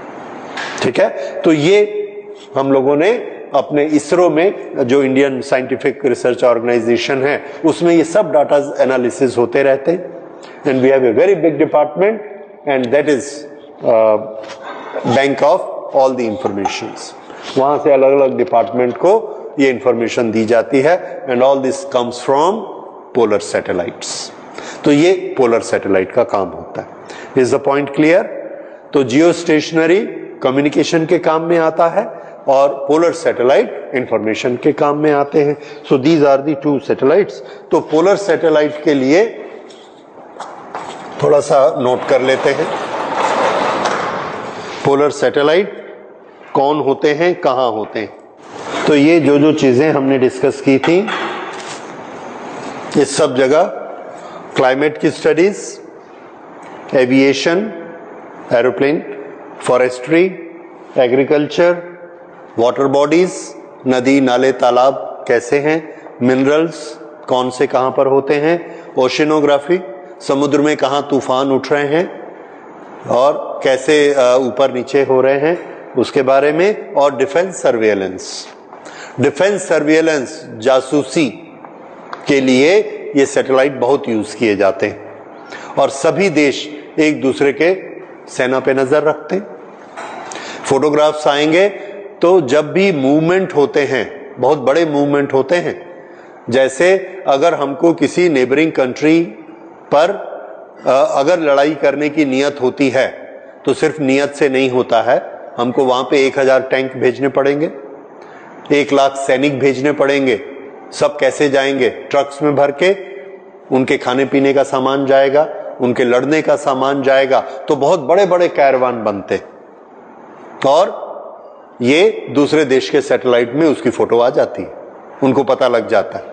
ठीक है, तो ये हम लोगों ने अपने इसरो में, जो इंडियन साइंटिफिक रिसर्च ऑर्गेनाइजेशन है, उसमें ये सब डाटा एनालिसिस होते रहते हैं। And we have a very big department and that is bank of all the informations. वहां से अलग अलग डिपार्टमेंट को ये इंफॉर्मेशन दी जाती है and all this comes from polar satellites. तो ये पोलर सैटेलाइट का काम होता है। Is the point clear? तो जियो स्टेशनरी कम्युनिकेशन के काम में आता है और पोलर सैटेलाइट इंफॉर्मेशन के काम में आते हैं। So these are the two satellites. तो पोलर सैटेलाइट के लिए थोड़ा सा नोट कर लेते हैं। पोलर सैटेलाइट कौन होते हैं, कहां होते हैं? तो ये जो जो चीजें हमने डिस्कस की थी, इस सब जगह क्लाइमेट की studies, aviation, aeroplane, forestry, agriculture, water bodies, नदी नाले तालाब कैसे हैं, मिनरल्स कौन से कहां पर होते हैं, ओशिनोग्राफी, समुद्र में कहां तूफान उठ रहे हैं और कैसे ऊपर नीचे हो रहे हैं उसके बारे में, और डिफेंस सर्विलेंस। डिफेंस सर्विलेंस, जासूसी के लिए ये सैटेलाइट बहुत यूज किए जाते हैं और सभी देश एक दूसरे के सेना पे नजर रखते हैं। फोटोग्राफ्स आएंगे तो जब भी मूवमेंट होते हैं, बहुत बड़े मूवमेंट होते हैं, जैसे अगर हमको किसी नेबरिंग कंट्री पर अगर लड़ाई करने की नियत होती है तो सिर्फ नियत से नहीं होता है, हमको वहां पे 1000 टैंक भेजने पड़ेंगे, 1 लाख सैनिक भेजने पड़ेंगे। सब कैसे जाएंगे? ट्रक्स में भर के, उनके खाने पीने का सामान जाएगा, उनके लड़ने का सामान जाएगा, तो बहुत बड़े बड़े कैरवान बनते और ये दूसरे देश के सैटेलाइट में उसकी फोटो आ जाती है, उनको पता लग जाता है।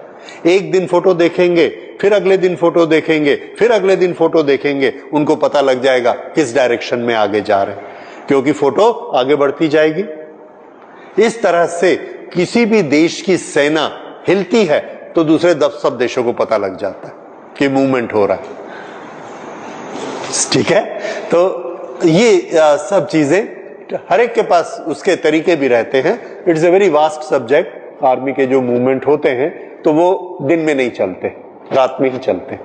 एक दिन फोटो देखेंगे, फिर अगले दिन फोटो देखेंगे, फिर अगले दिन फोटो देखेंगे, उनको पता लग जाएगा किस डायरेक्शन में आगे जा रहे हैं, क्योंकि फोटो आगे बढ़ती जाएगी। इस तरह से किसी भी देश की सेना हिलती है तो दूसरे सब देशों को पता लग जाता है कि मूवमेंट हो रहा है। ठीक है, तो ये सब चीजें हर एक के पास उसके तरीके भी रहते हैं। It's a very vast subject. Army के जो मूवमेंट होते हैं तो वो दिन में नहीं चलते, रात में ही चलते।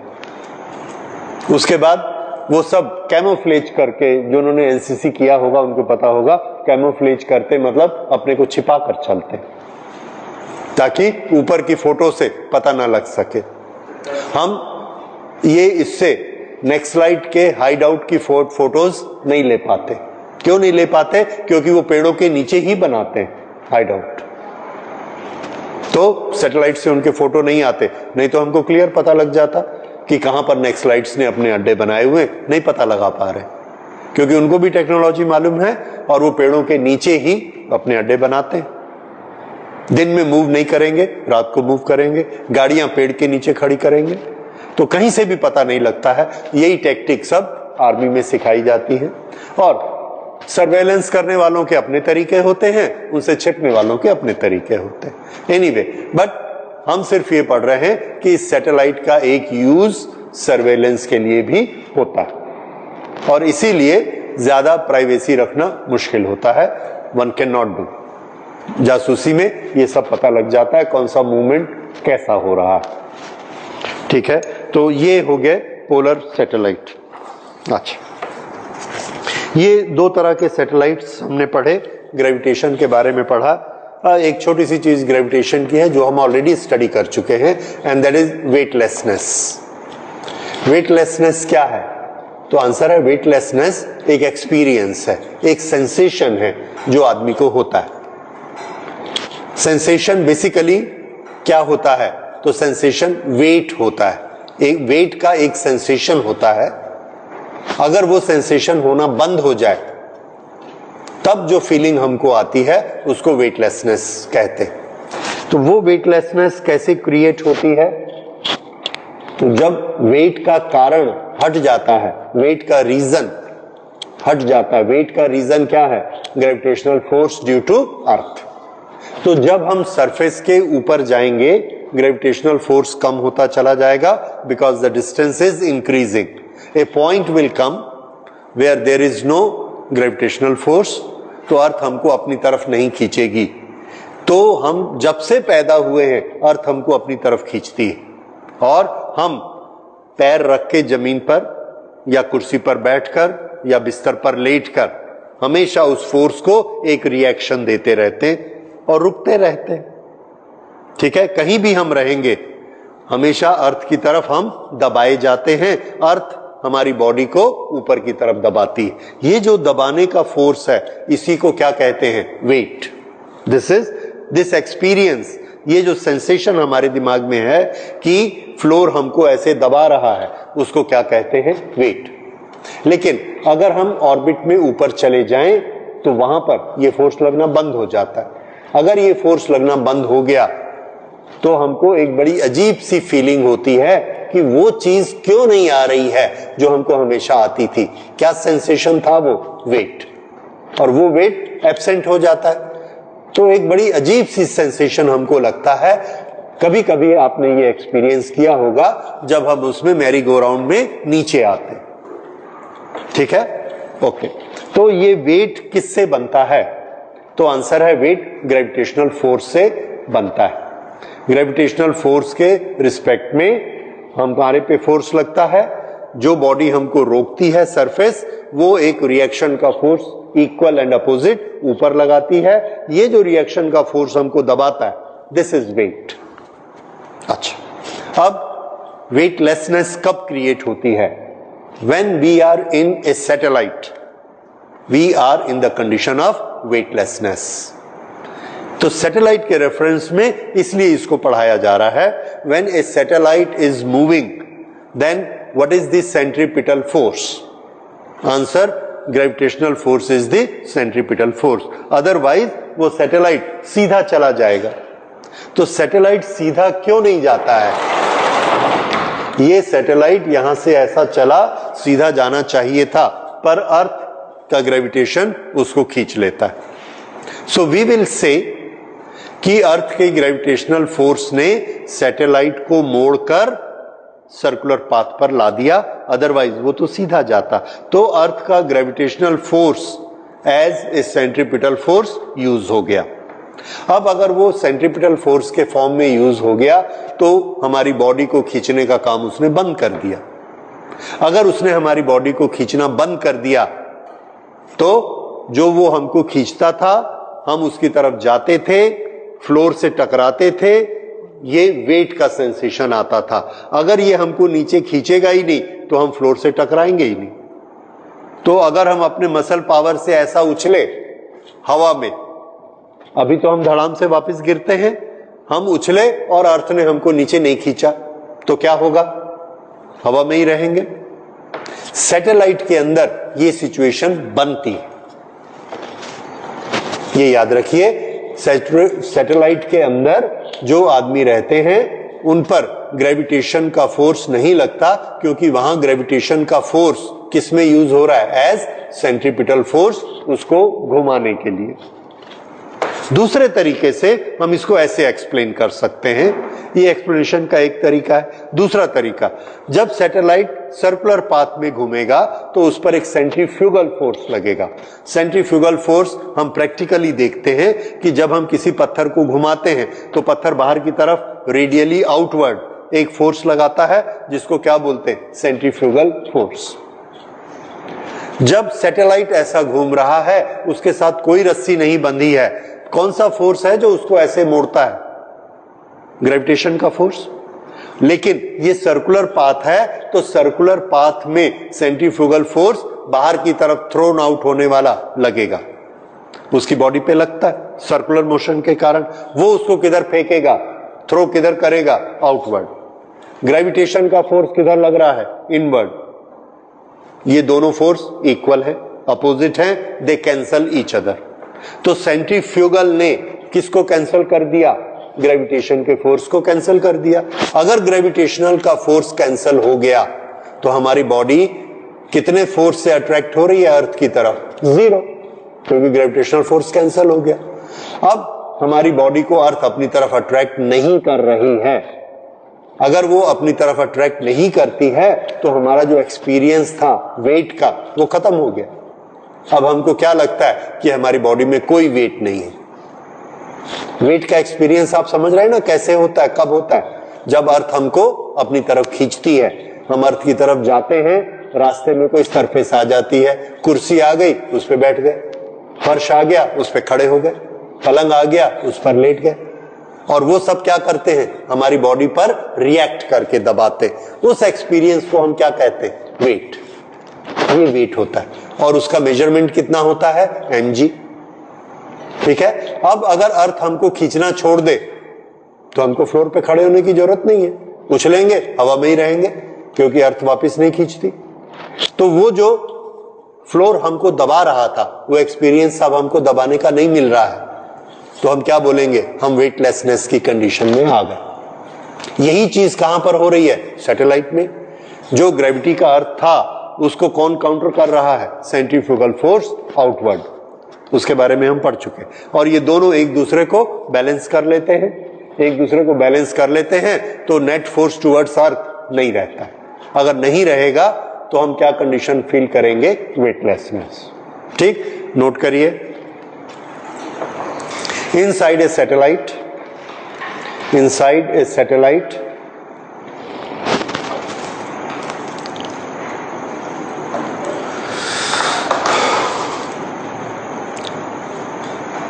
उसके बाद वो सब कैमोफ्लेज करके, जो उन्होंने एनसीसी किया होगा उनको पता होगा, कैमोफ्लेज करते मतलब अपने को छिपा कर चलते ताकि ऊपर की फोटो से पता ना लग सके। हम ये इससे नेक्स्ट स्लाइड के हाइड आउट की फोटोज नहीं ले पाते। क्यों नहीं ले पाते? क्योंकि वो पेड़ों के नीचे ही बनाते हैं हाइड आउट, तो सैटेलाइट से उनके फोटो नहीं आते। नहीं तो हमको क्लियर पता लग जाता कि कहां पर नेक्स्ट स्लाइड्स ने अपने अड्डे बनाए हुए, नहीं पता लगा पा रहे क्योंकि उनको भी टेक्नोलॉजी मालूम है और वो पेड़ों के नीचे ही अपने अड्डे बनाते हैं। दिन में मूव नहीं करेंगे, रात को मूव करेंगे, गाड़ियां पेड़ के नीचे खड़ी करेंगे, तो कहीं से भी पता नहीं लगता है। यही टेक्टिक सब आर्मी में सिखाई जाती है और सर्वेलेंस करने वालों के अपने तरीके होते हैं, उनसे छिपने वालों के अपने तरीके होते हैं। एनीवे, बट हम सिर्फ ये पढ़ रहे हैं कि इस सैटेलाइट का एक यूज सर्वेलेंस के लिए भी होता है और इसीलिए ज्यादा प्राइवेसी रखना मुश्किल होता है। One can not do. जासूसी में ये सब पता लग जाता है कौन सा मूवमेंट कैसा हो रहा है। ठीक है, तो ये हो गए पोलर सैटेलाइट। अच्छा, ये दो तरह के सैटेलाइट्स हमने पढ़े। ग्रेविटेशन के बारे में पढ़ा। एक छोटी सी चीज ग्रेविटेशन की है जो हम ऑलरेडी स्टडी कर चुके हैं, and that is weightlessness. Weightlessness क्या है? तो आंसर है वेटलेसनेस एक एक्सपीरियंस है, एक सेंसेशन है जो आदमी को होता है। सेंसेशन बेसिकली क्या होता है? तो सेंसेशन वेट होता है, एक वेट का एक सेंसेशन होता है। अगर वो सेंसेशन होना बंद हो जाए तब जो फीलिंग हमको आती है उसको वेटलेसनेस कहते हैं। तो वो वेटलेसनेस कैसे क्रिएट होती है? तो जब वेट का कारण हट जाता है, वेट का रीजन हट जाता है। वेट का रीजन क्या है? Gravitational force due to earth. तो जब हम सरफेस के ऊपर जाएंगे ग्रेविटेशनल फोर्स कम होता चला जाएगा, because the distance is increasing. A point will come where there is no gravitational force, तो अर्थ हमको अपनी तरफ नहीं खींचेगी। तो हम जब से पैदा हुए हैं अर्थ हमको अपनी तरफ खींचती है और हम पैर रख के जमीन पर या कुर्सी पर बैठकर या बिस्तर पर लेटकर हमेशा उस फोर्स को एक रिएक्शन देते रहते हैं और रुकते रहते हैं। ठीक है, कहीं भी हम रहेंगे हमेशा अर्थ की तरफ हम दबाए जाते हैं। अर्थ हमारी बॉडी को ऊपर की तरफ दबाती है। ये जो दबाने का फोर्स है इसी को क्या कहते हैं? वेट। दिस एक्सपीरियंस, ये जो सेंसेशन हमारे दिमाग में है कि फ्लोर हमको ऐसे दबा रहा है, उसको क्या कहते हैं? वेट। लेकिन अगर हम ऑर्बिट में ऊपर चले जाएं तो वहां पर ये फोर्स लगना बंद हो जाता है। अगर ये फोर्स लगना बंद हो गया तो हमको एक बड़ी अजीब सी फीलिंग होती है कि वो चीज क्यों नहीं आ रही है जो हमको हमेशा आती थी। क्या सेंसेशन था? वो वेट। और वो वेट एब्सेंट हो जाता है तो एक बड़ी अजीब सी सेंसेशन हमको लगता है। कभी कभी आपने ये एक्सपीरियंस किया होगा जब हम उसमें मैरी गो राउंड में नीचे आते। ठीक है, ओके। तो ये वेट किससे बनता है? तो आंसर है वेट ग्रेविटेशनल फोर्स से बनता है। ग्रेविटेशनल फोर्स के रिस्पेक्ट में हमारे पे फोर्स लगता है। जो बॉडी हमको रोकती है सरफेस, वो एक रिएक्शन का फोर्स इक्वल एंड अपोजिट ऊपर लगाती है। ये जो रिएक्शन का फोर्स हमको दबाता है, दिस इज वेट। अच्छा, अब वेटलेसनेस कब क्रिएट होती है? When we are in a satellite, we are in the condition of weightlessness. तो सैटेलाइट के रेफरेंस में इसलिए इसको पढ़ाया जा रहा है। When a satellite is moving, then what is the centripetal force? Answer, gravitational force is the centripetal force. Otherwise वो सैटेलाइट सीधा चला जाएगा। तो सैटेलाइट सीधा क्यों नहीं जाता है? ये सैटेलाइट यहां से ऐसा चला, सीधा जाना चाहिए था, पर अर्थ का ग्रेविटेशन उसको खींच लेता है। सो वी विल से कि अर्थ के ग्रेविटेशनल फोर्स ने सैटेलाइट को मोड़कर सर्कुलर पाथ पर ला दिया, अदरवाइज वो तो सीधा जाता। तो अर्थ का gravitational force as a centripetal force use हो गया। अब अगर वो सेंट्रीपिटल फोर्स के फॉर्म में यूज हो गया तो हमारी बॉडी को खींचने का काम उसने बंद कर दिया। अगर उसने हमारी बॉडी को खींचना बंद कर दिया तो जो वो हमको खींचता था, हम उसकी तरफ जाते थे, फ्लोर से टकराते थे, ये वेट का सेंसेशन आता था। अगर ये हमको नीचे खींचेगा ही नहीं तो हम फ्लोर से टकराएंगे ही नहीं। तो अगर हम अपने मसल पावर से ऐसा उछले हवा में, अभी तो हम धड़ाम से वापस गिरते हैं, हम उछले और अर्थ ने हमको नीचे नहीं खींचा, तो क्या होगा? हवा में ही रहेंगे। सैटेलाइट के अंदर ये सिचुएशन बनती है, ये याद रखिए। सैटेलाइट के अंदर जो आदमी रहते हैं उन पर ग्रेविटेशन का फोर्स नहीं लगता, क्योंकि वहां ग्रेविटेशन का फोर्स किस में यूज हो रहा है? एज सेंट्रीपिटल फोर्स, उसको घुमाने के लिए। दूसरे तरीके से हम इसको ऐसे एक्सप्लेन कर सकते हैं, ये एक्सप्लेनेशन का एक तरीका है। दूसरा तरीका, जब सैटेलाइट सर्कुलर पाथ में घूमेगा तो उस पर एक सेंट्रीफ्यूगल फोर्स लगेगा। सेंट्रीफ्यूगल फोर्स हम प्रैक्टिकली देखते हैं कि जब हम किसी पत्थर को घुमाते हैं तो पत्थर बाहर की तरफ रेडियली आउटवर्ड एक फोर्स लगाता है, जिसको क्या बोलते हैं? Centrifugal force. जब सैटेलाइट ऐसा घूम रहा है, उसके साथ कोई रस्सी नहीं बंधी है, कौन सा फोर्स है जो उसको ऐसे मोड़ता है? ग्रेविटेशन का फोर्स। लेकिन ये सर्कुलर पाथ है, तो सर्कुलर पाथ में सेंट्रीफ्यूगल फोर्स बाहर की तरफ थ्रोन आउट होने वाला लगेगा, उसकी बॉडी पे लगता है सर्कुलर मोशन के कारण। वो उसको किधर फेंकेगा? थ्रो किधर करेगा? आउटवर्ड। ग्रेविटेशन का फोर्स किधर लग रहा है? इनवर्ड। ये दोनों फोर्स इक्वल है, अपोजिट है, दे कैंसल ईच अदर। तो सेंट्रीफ्यूगल ने किसको कैंसिल कर दिया? ग्रेविटेशन के फोर्स को कैंसिल कर दिया। अगर ग्रेविटेशनल का फोर्स कैंसिल हो गया तो हमारी बॉडी कितने फोर्स से अट्रैक्ट हो रही है अर्थ की तरफ? जीरो, क्योंकि ग्रेविटेशनल फोर्स कैंसिल हो गया। अब हमारी बॉडी को अर्थ अपनी तरफ अट्रैक्ट नहीं कर रही है। अगर वो अपनी तरफ अट्रैक्ट नहीं करती है तो हमारा जो एक्सपीरियंस था वेट का, वो खत्म हो गया। अब हमको क्या लगता है कि हमारी बॉडी में कोई वेट नहीं है। वेट का एक्सपीरियंस आप समझ रहे हैं ना कैसे होता है, कब होता है? जब अर्थ हमको अपनी तरफ खींचती है। हम अर्थ की तरफ जाते हैं, रास्ते में कोई सरफेस आ जाती है, कुर्सी आ गई, उस पर बैठ गए, फर्श आ गया, उस पर खड़े हो गए, पलंग आ गया, उस पर लेट गए, और वो सब क्या करते हैं? हमारी बॉडी पर रिएक्ट करके दबाते। उस एक्सपीरियंस को हम क्या कहते हैं? वेट। ये वेट होता है, और उसका मेजरमेंट कितना होता है? mg। ठीक है। अब अगर अर्थ हमको खींचना छोड़ दे तो हमको फ्लोर पे खड़े होने की जरूरत नहीं है, उछलेंगे, हवा में ही रहेंगे, क्योंकि अर्थ वापस नहीं खींचती। तो वो जो फ्लोर हमको दबा रहा था, वो एक्सपीरियंस अब हमको दबाने का नहीं मिल रहा है, तो हम क्या बोलेंगे? हम वेटलेसनेस की कंडीशन में आ गए। यही चीज कहां पर हो रही है? सैटेलाइट में। जो ग्रेविटी का अर्थ था उसको कौन काउंटर कर रहा है? Centrifugal force outward. उसके बारे में हम पढ़ चुके, और ये दोनों एक दूसरे को बैलेंस कर लेते हैं। एक दूसरे को बैलेंस कर लेते हैं तो नेट फोर्स टुवर्ड्स अर्थ नहीं रहता है। अगर नहीं रहेगा तो हम क्या कंडीशन फील करेंगे? वेटलेसनेस। ठीक, नोट करिए। Inside a satellite, inside a satellite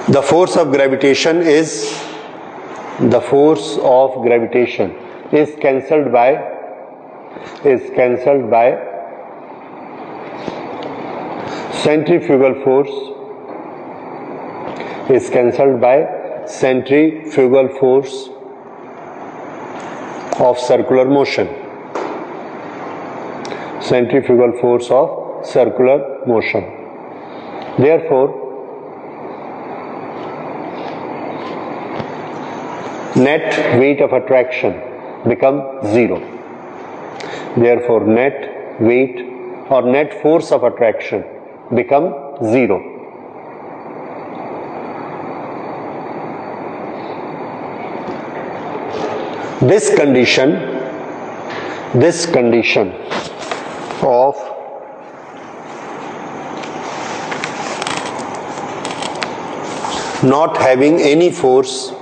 the force of gravitation is cancelled by centrifugal force, is cancelled by centrifugal force of circular motion, centrifugal force of circular motion. Therefore net weight of attraction become zero. Therefore net weight or net force of attraction become zero. This condition of not having any force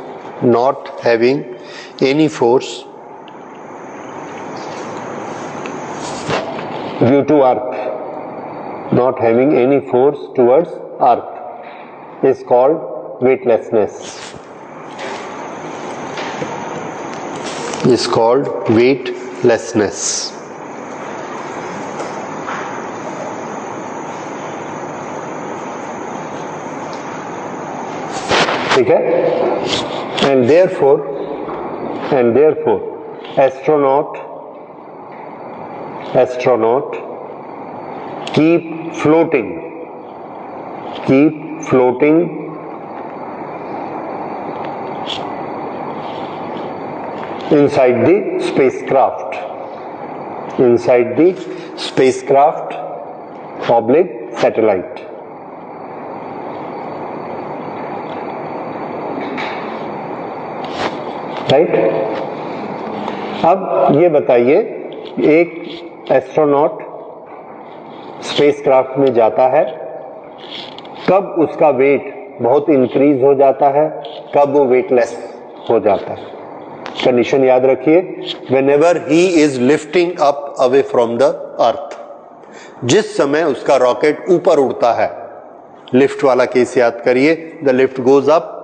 due to earth, not having any force towards earth, is called weightlessness. Is called weightlessness. ठीक है। And therefore astronaut keep floating inside the spacecraft oblique satellite. Right. अब ये बताइए, एक astronaut spacecraft में जाता है, कब उसका वेट बहुत इंक्रीज हो जाता है, कब वो वेटलेस हो जाता है। कंडीशन याद रखिए, whenever he is lifting up away from the अर्थ, जिस समय उसका रॉकेट ऊपर उड़ता है, लिफ्ट वाला केस याद करिए, the lift goes up,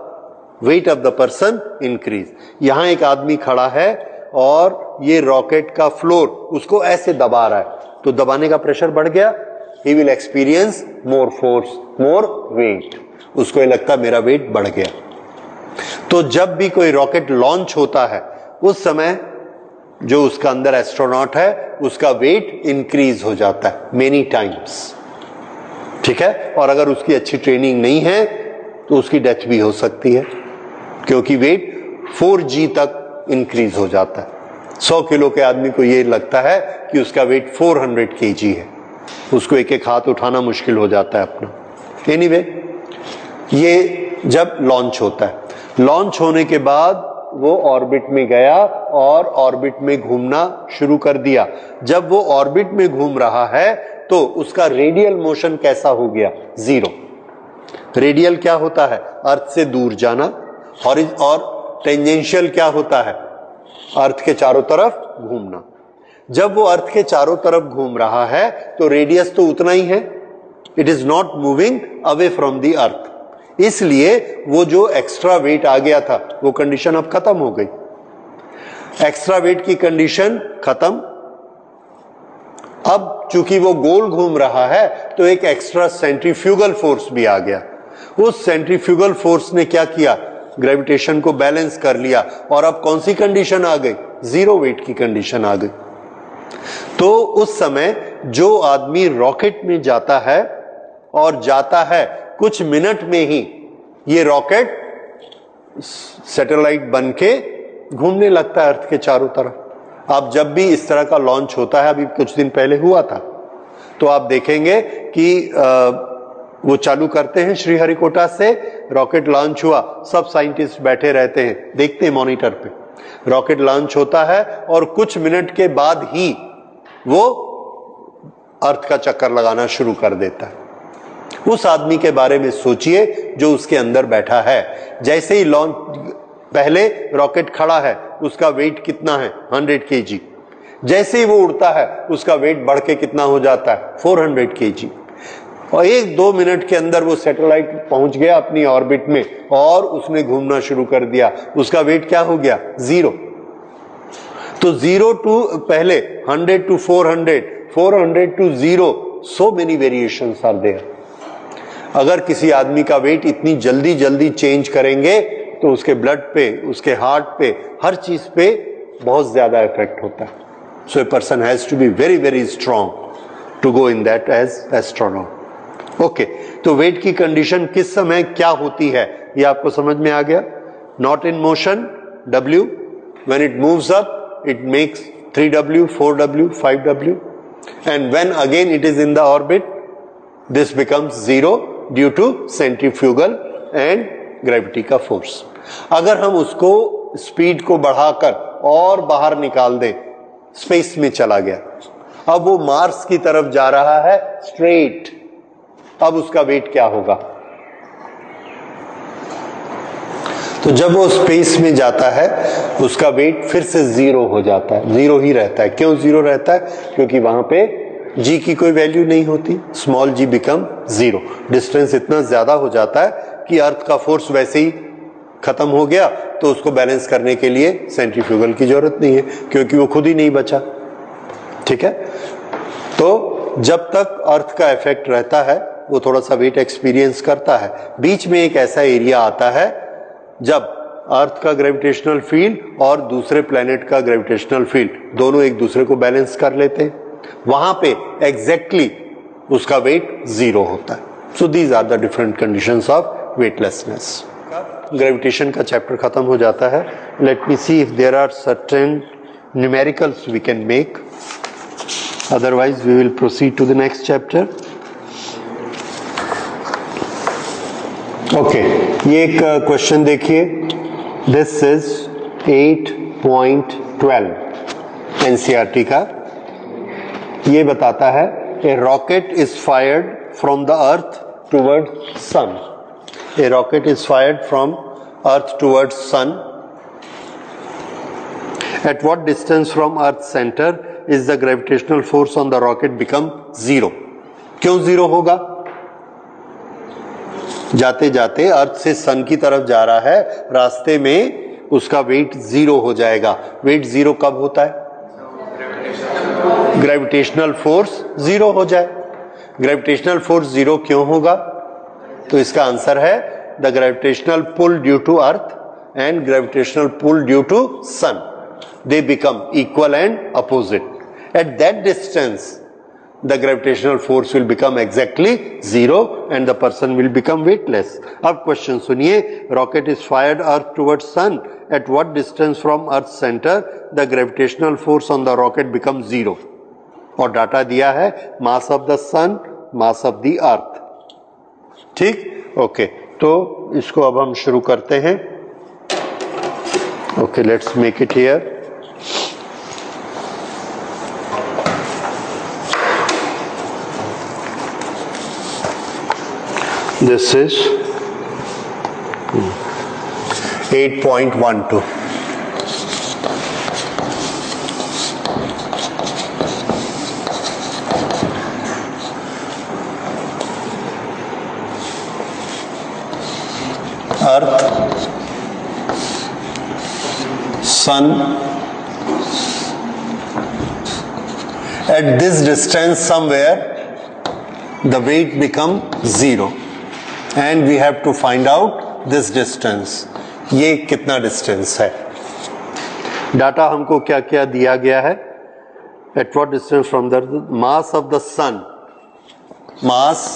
weight of the person increase. यहां एक आदमी खड़ा है और ये रॉकेट का फ्लोर उसको ऐसे दबा रहा है, तो दबाने का प्रेशर बढ़ गया, he will experience more force, more weight, उसको ये लगता मेरा वेट बढ़ गया। तो जब भी कोई रॉकेट लॉन्च होता है, उस समय जो उसका अंदर एस्ट्रोनॉट है उसका वेट इंक्रीज हो जाता है मेनी टाइम्स, ठीक है। और अगर उसकी अच्छी ट्रेनिंग नहीं है तो उसकी डेथ भी हो सकती है, क्योंकि वेट 4G तक इंक्रीज हो जाता है। 100 किलो के आदमी को ये लगता है कि उसका वेट 400 kg है, उसको एक एक हाथ उठाना मुश्किल हो जाता है अपना। एनीवे, ये जब लॉन्च होता है, लॉन्च होने के बाद वो ऑर्बिट में गया और ऑर्बिट में घूमना शुरू कर दिया। जब वो ऑर्बिट में घूम रहा है तो उसका रेडियल मोशन कैसा हो गया? 0। रेडियल क्या होता है? अर्थ से दूर जाना। और टेंजेंशियल क्या होता है? अर्थ के चारों तरफ घूमना। जब वो अर्थ के चारों तरफ घूम रहा है तो रेडियस तो उतना ही है, it is not moving away from the अर्थ, इसलिए वो जो एक्स्ट्रा वेट आ गया था वो कंडीशन अब खत्म हो गई। एक्स्ट्रा वेट की कंडीशन खत्म। अब चूंकि वो गोल घूम रहा है तो एक एक्स्ट्रा सेंट्रीफ्यूगल फोर्स भी आ गया। उस सेंट्रीफ्यूगल फोर्स ने क्या किया? ग्रेविटेशन को बैलेंस कर लिया, और अब कौन सी कंडीशन आ गई? 0 वेट की कंडीशन आ गई। तो उस समय जो आदमी रॉकेट में जाता है और जाता है कुछ मिनट में ही ये रॉकेट सैटेलाइट बन के घूमने लगता है अर्थ के चारों तरफ। अब जब भी इस तरह का लॉन्च होता है, अभी कुछ दिन पहले हुआ था, तो आप देखेंगे कि वो चालू करते हैं श्रीहरिकोटा से, रॉकेट लॉन्च हुआ, सब साइंटिस्ट बैठे रहते हैं, देखते हैं मॉनिटर पे, रॉकेट लॉन्च होता है और कुछ मिनट के बाद ही वो अर्थ का चक्कर लगाना शुरू कर देता है। उस आदमी के बारे में सोचिए जो उसके अंदर बैठा है। जैसे ही लॉन्च, पहले रॉकेट खड़ा है, उसका वेट कितना है? 100 kg। जैसे ही वो उड़ता है उसका वेट बढ़ के कितना हो जाता है? 400 kg। और 1-2 मिनट के अंदर वो सैटेलाइट पहुंच गया अपनी ऑर्बिट में और उसने घूमना शुरू कर दिया। उसका वेट क्या हो गया? 0। तो 0 टू पहले 100 to 400, 400 to 0, so many variations are there। अगर किसी आदमी का वेट इतनी जल्दी जल्दी चेंज करेंगे तो उसके ब्लड पे, उसके हार्ट पे, हर चीज पे बहुत ज्यादा इफेक्ट होता है। So a person has to be very very strong to go in that as astronaut. Okay, तो वेट की कंडीशन किस समय क्या होती है ये आपको समझ में आ गया। Not in motion, W, when it moves up it makes 3W, 4W, 5W, and when again it is in the orbit this becomes 0 due to centrifugal and gravity का फोर्स। अगर हम उसको स्पीड को बढ़ाकर और बाहर निकाल दें, स्पेस में चला गया, अब वो मार्स की तरफ जा रहा है स्ट्रेट, अब उसका वेट क्या होगा? तो जब वो स्पेस में जाता है उसका वेट फिर से 0 हो जाता है, 0 ही रहता है। क्यों 0 रहता है? क्योंकि वहां पे g की कोई वैल्यू नहीं होती, स्मॉल g बिकम 0। डिस्टेंस इतना ज्यादा हो जाता है कि अर्थ का फोर्स वैसे ही खत्म हो गया, तो उसको बैलेंस करने के लिए सेंट्रीफ्यूगल की जरूरत नहीं है, क्योंकि वो खुद ही नहीं बचा। ठीक है, तो जब तक अर्थ का इफेक्ट रहता है वो थोड़ा सा वेट एक्सपीरियंस करता है। बीच में एक ऐसा एरिया आता है जब अर्थ का ग्रेविटेशनल फील्ड और दूसरे प्लेनेट का ग्रेविटेशनल फील्ड दोनों एक दूसरे को बैलेंस कर लेते हैं, वहां पे एग्जैक्टली उसका वेट 0 होता है. So these are the different conditions of weightlessness. Gravitation का चैप्टर खत्म हो जाता है. Let me see if there are certain numericals we can make, otherwise we will proceed to the next chapter. Okay, ये एक question देखिए. This is 8.12 NCERT का. ये बताता है a rocket is fired from the earth toward sun. A rocket is fired from Earth towards Sun. At what distance from Earth's center is the gravitational force on the rocket become 0? क्यों 0 होगा? जाते जाते अर्थ से सन की तरफ जा रहा है, रास्ते में उसका वेट 0 हो जाएगा. वेट 0 कब होता है? ग्रेविटेशनल फोर्स 0 हो जाए. ग्रेविटेशनल फोर्स 0 क्यों होगा? तो इसका आंसर है the gravitational pull due to earth and gravitational pull due to sun, they become equal and opposite. At that distance the gravitational force will become exactly 0 and the person will become weightless. अब question सुनिए. Rocket is fired earth towards sun. At what distance from earth centre the gravitational force on the rocket become 0. और data दिया है mass of the sun, mass of the अर्थ. ठीक, okay. तो इसको अब हम शुरू करते हैं. Okay, let's make it here. This is 8.12. Earth, Sun, at this distance somewhere the weight become 0 and we have to find out this distance. ये कितना डिस्टेंस है? डाटा हमको क्या क्या दिया गया है? At what distance from the mass of the sun? Mass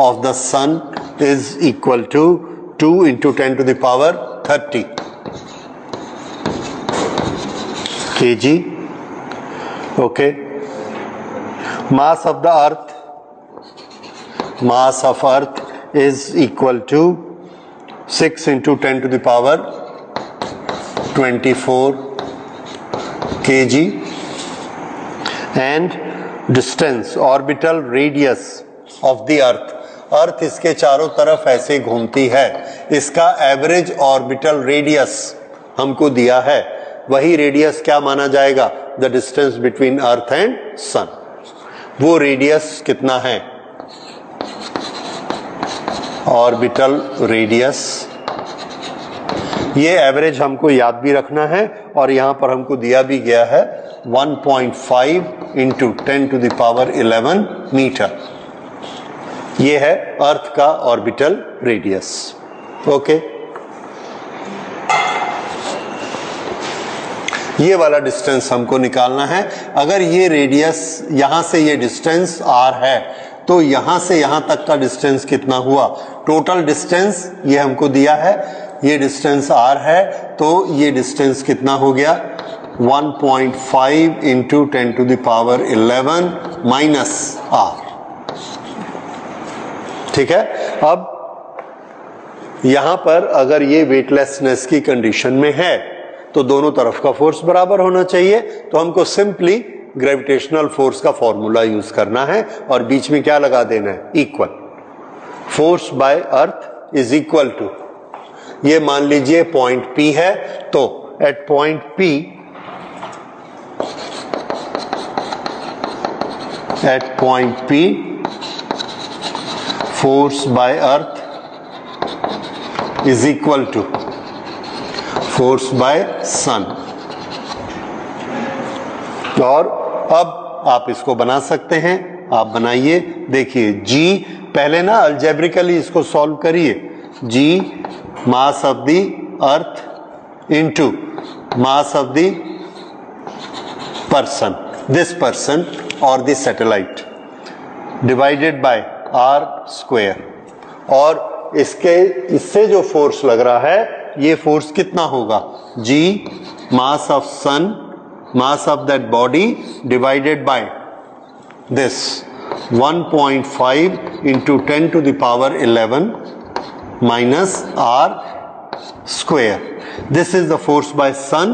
of the sun is equal to 2 into 10 to the power 30 kg. Okay. Mass of the earth, mass of earth is equal to 6 into 10 to the power 24 kg. And distance, orbital radius of the earth, अर्थ इसके चारों तरफ ऐसे घूमती है, इसका average orbital radius हमको दिया है. वही रेडियस क्या माना जाएगा? The distance between earth and sun. वो रेडियस कितना है? Orbital radius. ये एवरेज हमको याद भी रखना है और यहां पर हमको दिया भी गया है 1.5 into 10 to the power 11 metre. ये है अर्थ का ऑर्बिटल रेडियस. ओके, ये वाला डिस्टेंस हमको निकालना है. अगर ये रेडियस, यहां से ये डिस्टेंस r है, तो यहां से यहां तक का डिस्टेंस कितना हुआ? टोटल डिस्टेंस ये हमको दिया है, ये डिस्टेंस r है, तो ये डिस्टेंस कितना हो गया? 1.5 into 10 to the power 11 minus r. ठीक है. अब यहां पर अगर ये वेटलेसनेस की कंडीशन में है तो दोनों तरफ का फोर्स बराबर होना चाहिए. तो हमको सिंपली ग्रेविटेशनल फोर्स का फॉर्मूला यूज करना है और बीच में क्या लगा देना है? Equal. Force by earth is equal to, ये मान लीजिए पॉइंट P है, तो at point P, at point P force by earth is equal to force by sun. और अब आप इसको बना सकते हैं. आप बनाइए. देखिए G, पहले ना अल्जेब्रिकली इसको सॉल्व करिए. G mass of the earth into mass of the person, this person और this satellite divided by R square. और इससे जो फोर्स लग रहा है ये फोर्स कितना होगा, G mass of sun, mass of that body divided by this 1.5 into 10 to the power 11 minus r square. This is the force by sun,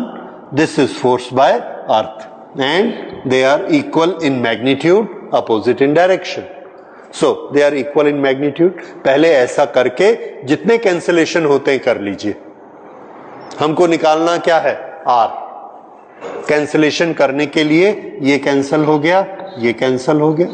this is force by earth, and they are equal in magnitude, opposite in direction. So they are equal in magnitude. पहले ऐसा करके जितने cancellation होते हैं कर लीजिए। हमको निकालना क्या है, r। कैंसिलेशन करने के लिए ये कैंसिल हो गया, ये कैंसिल हो गया,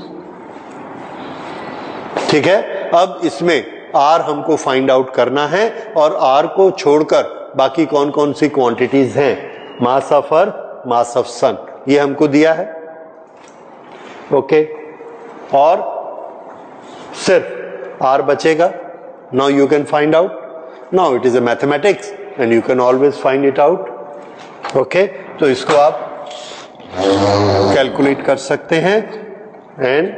ठीक है। अब इसमें r हमको फाइंड आउट करना है और r को छोड़कर बाकी कौन कौन सी क्वांटिटीज हैं, mass of earth, mass of सन, ये हमको दिया है, ओके। और सिर्फ r बचेगा। Now you can find out, now it is a mathematics and you can always find it out, okay. तो इसको आप कैलकुलेट कर सकते हैं एंड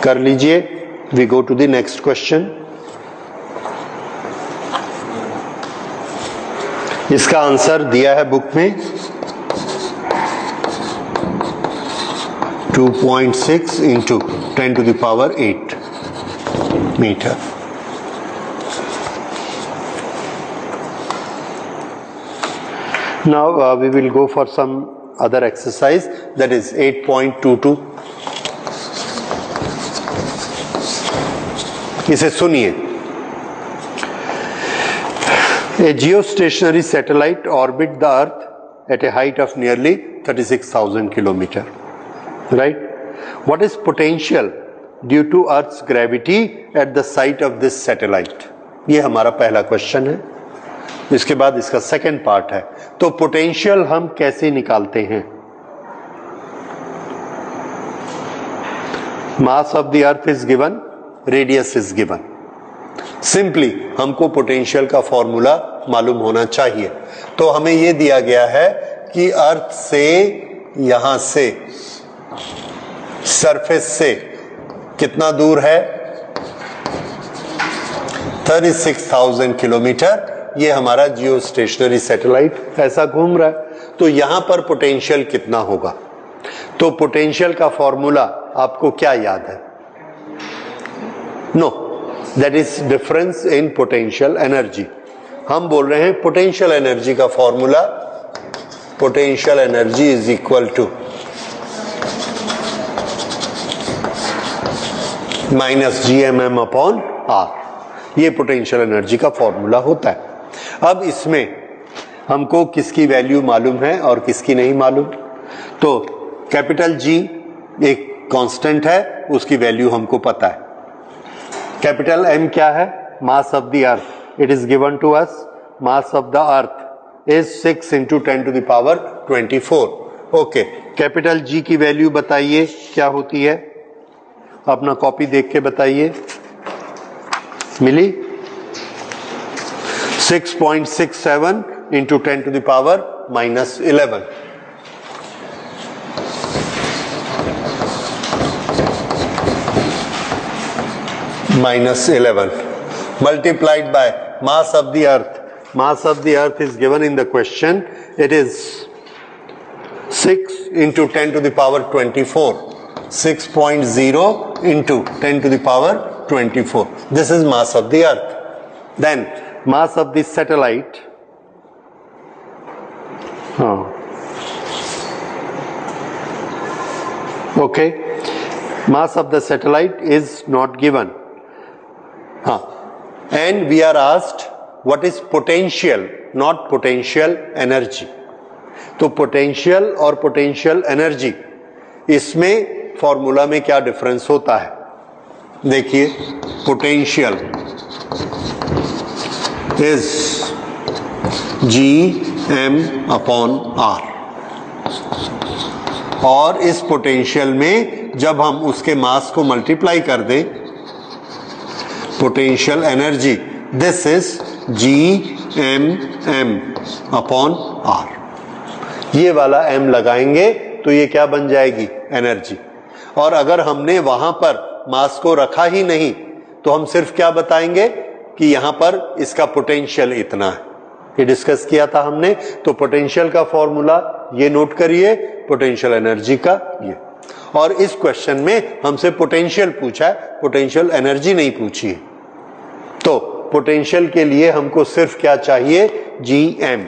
कर लीजिए। We go to the next question. इसका आंसर दिया है बुक में 2.6 into 10 to the power 8 meter। Now we will go for some other exercise, that is 8.22। इसे सुनिए। A geostationary satellite orbit the earth at a height of nearly 36,000 kilometer, right? What is potential due to earth's gravity at the site of this satellite? ये हमारा पहला question है। इसके बाद इसका second part है। तो पोटेंशियल हम कैसे निकालते हैं? मास of the earth is given, radius is given. Simply हमको पोटेंशियल का फॉर्मूला मालूम होना चाहिए। तो हमें यह दिया गया है कि अर्थ से, यहां से, सरफेस से कितना दूर है, 36,000 किलोमीटर। ये हमारा जियो स्टेशनरी सैटेलाइट ऐसा घूम रहा है। तो यहां पर पोटेंशियल कितना होगा? तो पोटेंशियल का फॉर्मूला आपको क्या याद है? No, that is difference in potential energy. हम बोल रहे हैं पोटेंशियल एनर्जी का formula, potential energy is equal to -gmm upon r। ये पोटेंशियल एनर्जी का फॉर्मूला होता है। अब इसमें हमको किसकी वैल्यू मालूम है और किसकी नहीं मालूम। तो कैपिटल G एक कांस्टेंट है, उसकी वैल्यू हमको पता है। कैपिटल M क्या है? Mass of the earth. It is given to us, mass of the earth is 6 into 10 to the power 24। Okay, capital G की वैल्यू बताइए क्या होती है? अपना कॉपी देख के बताइए। मिली 6.67 into 10 to the power -11। -11 multiplied by mass of the earth. Mass of the earth is given in the question. It is 6 into 10 to the power 24. 6.0 into 10 to the power 24. This is mass of the earth. Then mass of the satellite, okay, mass of the satellite is not given, and we are asked what is potential, not potential energy। तो potential और potential energy, इसमें formula में क्या difference होता है? देखिए, potential is gm upon r, और इस पोटेंशियल में जब हम उसके मास को मल्टीप्लाई कर दें, potential energy, this is g M upon r. ये वाला m लगाएंगे तो ये क्या बन जाएगी, एनर्जी। और अगर हमने वहां पर मास को रखा ही नहीं तो हम सिर्फ क्या बताएंगे कि यहां पर इसका पोटेंशियल इतना है। ये डिस्कस किया था हमने। तो पोटेंशियल का फॉर्मूला ये नोट करिए, पोटेंशियल एनर्जी का ये। और इस क्वेश्चन में हमसे पोटेंशियल पूछा है, पोटेंशियल एनर्जी नहीं पूछी है। तो पोटेंशियल के लिए हमको सिर्फ क्या चाहिए, Gm।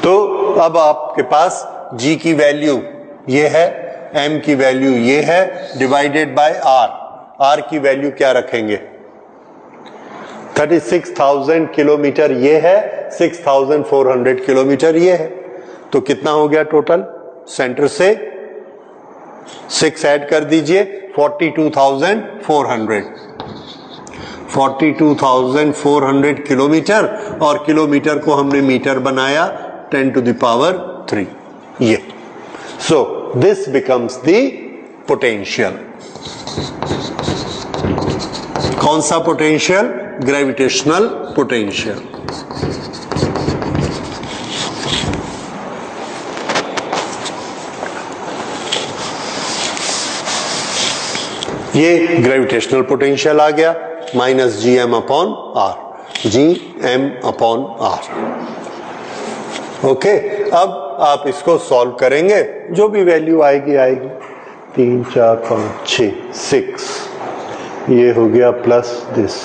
तो अब आपके पास G की वैल्यू ये है, M की वैल्यू ये है, डिवाइडेड बाय R। R की वैल्यू क्या रखेंगे, 36,000 किलोमीटर ये है, 6,400 किलोमीटर ये है। तो कितना हो गया टोटल, सेंटर से 6 ऐड कर दीजिए, 42,400 42,400 किलोमीटर। और किलोमीटर को हमने मीटर बनाया 10 to the power 3 ये। So this becomes the potential. कौन सा पोटेंशियल, ग्रेविटेशनल पोटेंशियल। ये ग्रेविटेशनल पोटेंशियल आ गया, minus Gm upon r, Gm upon r. ओके, अब आप इसको सॉल्व करेंगे, जो भी वैल्यू आएगी आएगी। 3 4 5 6 6 ये हो गया प्लस दिस।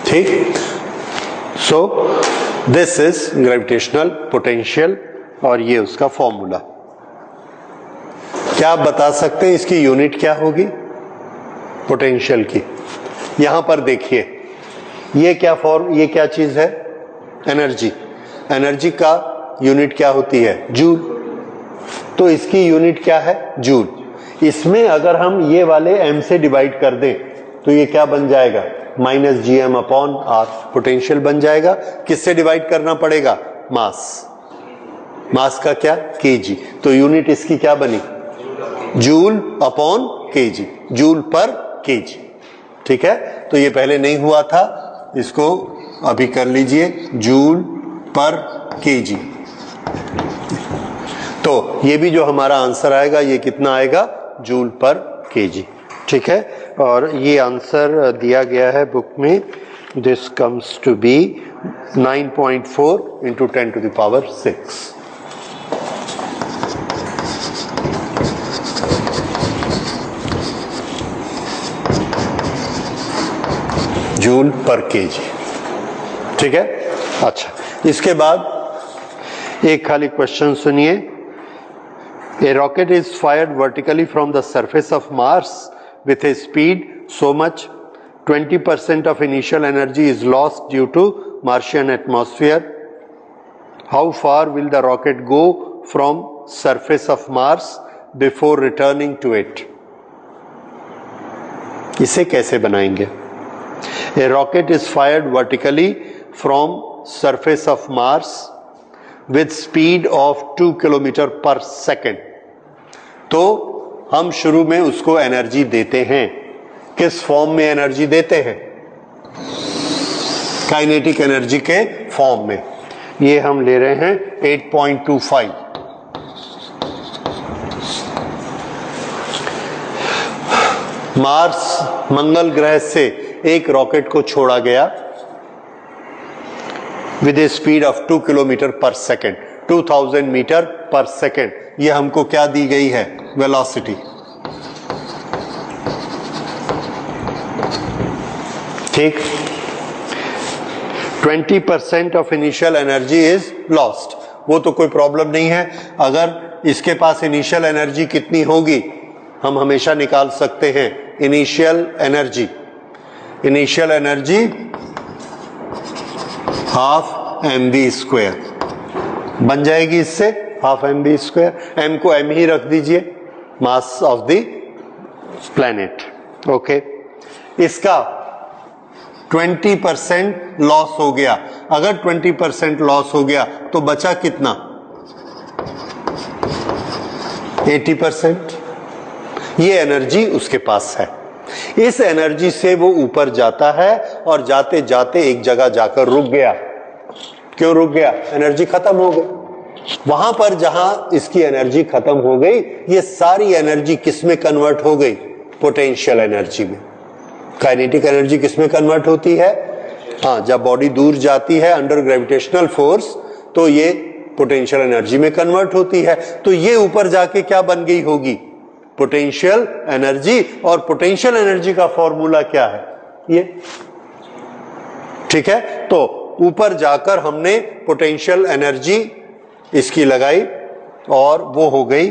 ठीक। सो दिस इज ग्रेविटेशनल पोटेंशियल और ये उसका फॉर्मूला। क्या आप बता सकते हैं इसकी यूनिट क्या होगी पोटेंशियल की? यहां पर देखिए, ये क्या चीज है, एनर्जी। एनर्जी का यूनिट क्या होती है, जूल। तो इसकी यूनिट क्या है, जूल। इसमें अगर हम ये वाले m से डिवाइड कर दें तो ये क्या बन जाएगा, minus Gm upon r, potential बन जाएगा। किससे डिवाइड करना पड़ेगा, मास। मास का क्या, kg। तो यूनिट इसकी क्या बनी, जूल अपॉन kg, जूल पर kg। ठीक है, तो ये पहले नहीं हुआ था, इसको अभी कर लीजिए, जूल पर kg। तो ये भी जो हमारा आंसर आएगा ये कितना आएगा, जूल पर kg। ठीक है, और ये आंसर दिया गया है बुक में। This comes to be 9.4 into 10 to the power 6। Joule पर केजी। ठीक है, अच्छा, इसके बाद एक खाली क्वेश्चन सुनिए। A rocket is fired vertically from the surface of Mars with a speed so much 20% of initial energy is lost due to Martian atmosphere. How far will the rocket go from surface of Mars before returning to it? इसे कैसे बनाएंगे? A rocket is fired vertically from surface of Mars with speed of 2 km per second. तो हम शुरू में उसको energy देते हैं, किस फॉर्म में एनर्जी देते हैं, काइनेटिक एनर्जी के फॉर्म में। ये हम ले रहे हैं 8.25। मार्स मंगल ग्रह से एक रॉकेट को छोड़ा गया with A speed of 2 kilometre पर सेकेंड, 2000 मीटर पर सेकेंड। ये हमको क्या दी गई है, वेलोसिटी। ठीक, 20% of initial energy is lost. वो तो कोई प्रॉब्लम नहीं है, अगर इसके पास इनिशियल एनर्जी कितनी होगी हम हमेशा निकाल सकते हैं। इनिशियल एनर्जी हाफ mv² बन जाएगी, इससे हाफ mv²। m को m ही रख दीजिए, मास ऑफ द प्लैनेट। ओके, इसका 20% लॉस हो गया। अगर 20% लॉस हो गया तो बचा कितना? 80%। ये एनर्जी उसके पास है। इस एनर्जी से वो ऊपर जाता है और जाते जाते एक जगह जाकर रुक गया। क्यों रुक गया? एनर्जी खत्म हो गई। वहां पर जहां इसकी एनर्जी खत्म हो गई, ये सारी एनर्जी किस में कन्वर्ट हो गई? पोटेंशियल एनर्जी में। काइनेटिक एनर्जी किस में कन्वर्ट होती है? हाँ, जब बॉडी दूर जाती है अंडर ग्रेविटेशनल फोर्स तो ये पोटेंशियल एनर्जी में कन्वर्ट होती है। तो ये ऊपर जाके क्या बन गई होगी? Potential energy. और पोटेंशियल एनर्जी का फॉर्मूला क्या है? ये, ठीक है। तो ऊपर जाकर हमने पोटेंशियल एनर्जी इसकी लगाई और वो हो गई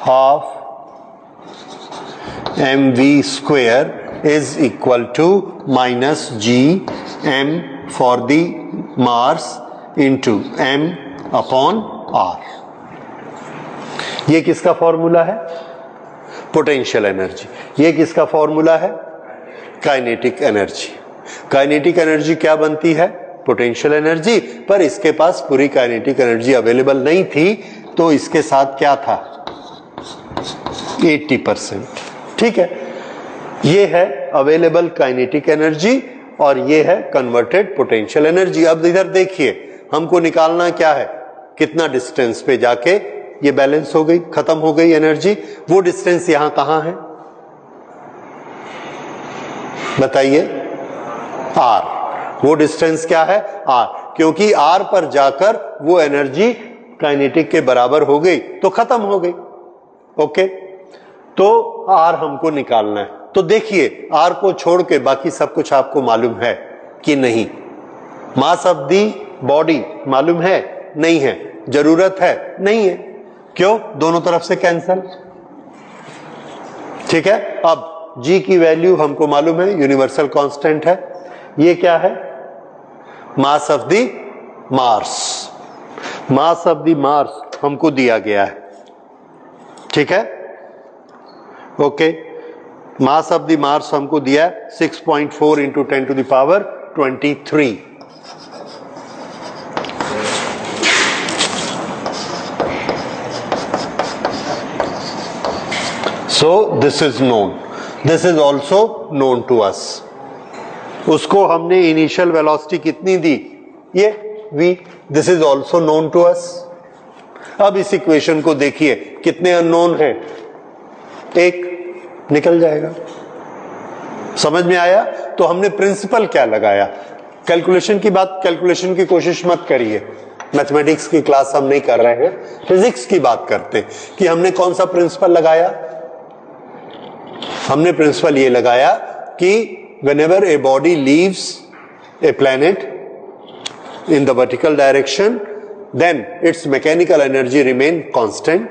half mv² is equal to minus gm for the mass into m upon r। ये किसका फॉर्मूला है? Potential energy. ये किसका फॉर्मूला है? Kinetic energy. काइनेटिक एनर्जी क्या बनती है? Potential energy. पर इसके पास पूरी काइनेटिक एनर्जी अवेलेबल नहीं थी, तो इसके साथ क्या था? 80%। ठीक है, ये है अवेलेबल काइनेटिक एनर्जी और ये है कन्वर्टेड पोटेंशियल एनर्जी। अब इधर देखिए, हमको निकालना क्या है? कितना डिस्टेंस पे जाके ये बैलेंस हो गई, खत्म हो गई एनर्जी। वो डिस्टेंस यहां कहां है? बताइए। आर। वो डिस्टेंस क्या है? आर। क्योंकि आर पर जाकर वो एनर्जी काइनेटिक के बराबर हो गई तो खत्म हो गई। ओके, तो आर हमको निकालना है। तो देखिए, आर को छोड़ के बाकी सब कुछ आपको मालूम है कि नहीं? मास ऑफ दी बॉडी मालूम है? नहीं है। जरूरत है? नहीं है। क्यों? दोनों तरफ से कैंसल। ठीक है। अब जी की वैल्यू हमको मालूम है, यूनिवर्सल कांस्टेंट है। ये क्या है? Mass of the Mars. Mass of the Mars हमको दिया गया है। ठीक है, okay. Mass of the Mars हमको दिया है 6.4 into 10 to the power 23। So this is known, this is also known to us. उसको हमने इनिशियल वेलोसिटी कितनी दी? ये v। This is also known to us. अब इस इक्वेशन को देखिए, कितने अननोन हैं? एक। निकल जाएगा। समझ में आया? तो हमने प्रिंसिपल क्या लगाया? कैलकुलेशन की बात, कैलकुलेशन की कोशिश मत करिए, मैथमेटिक्स की क्लास हम नहीं कर रहे हैं, फिजिक्स की बात करते हैं कि हमने कौन सा प्रिंसिपल लगाया। हमने प्रिंसिपल ये लगाया कि whenever a body leaves a planet in the vertical direction, then its mechanical energy remain constant.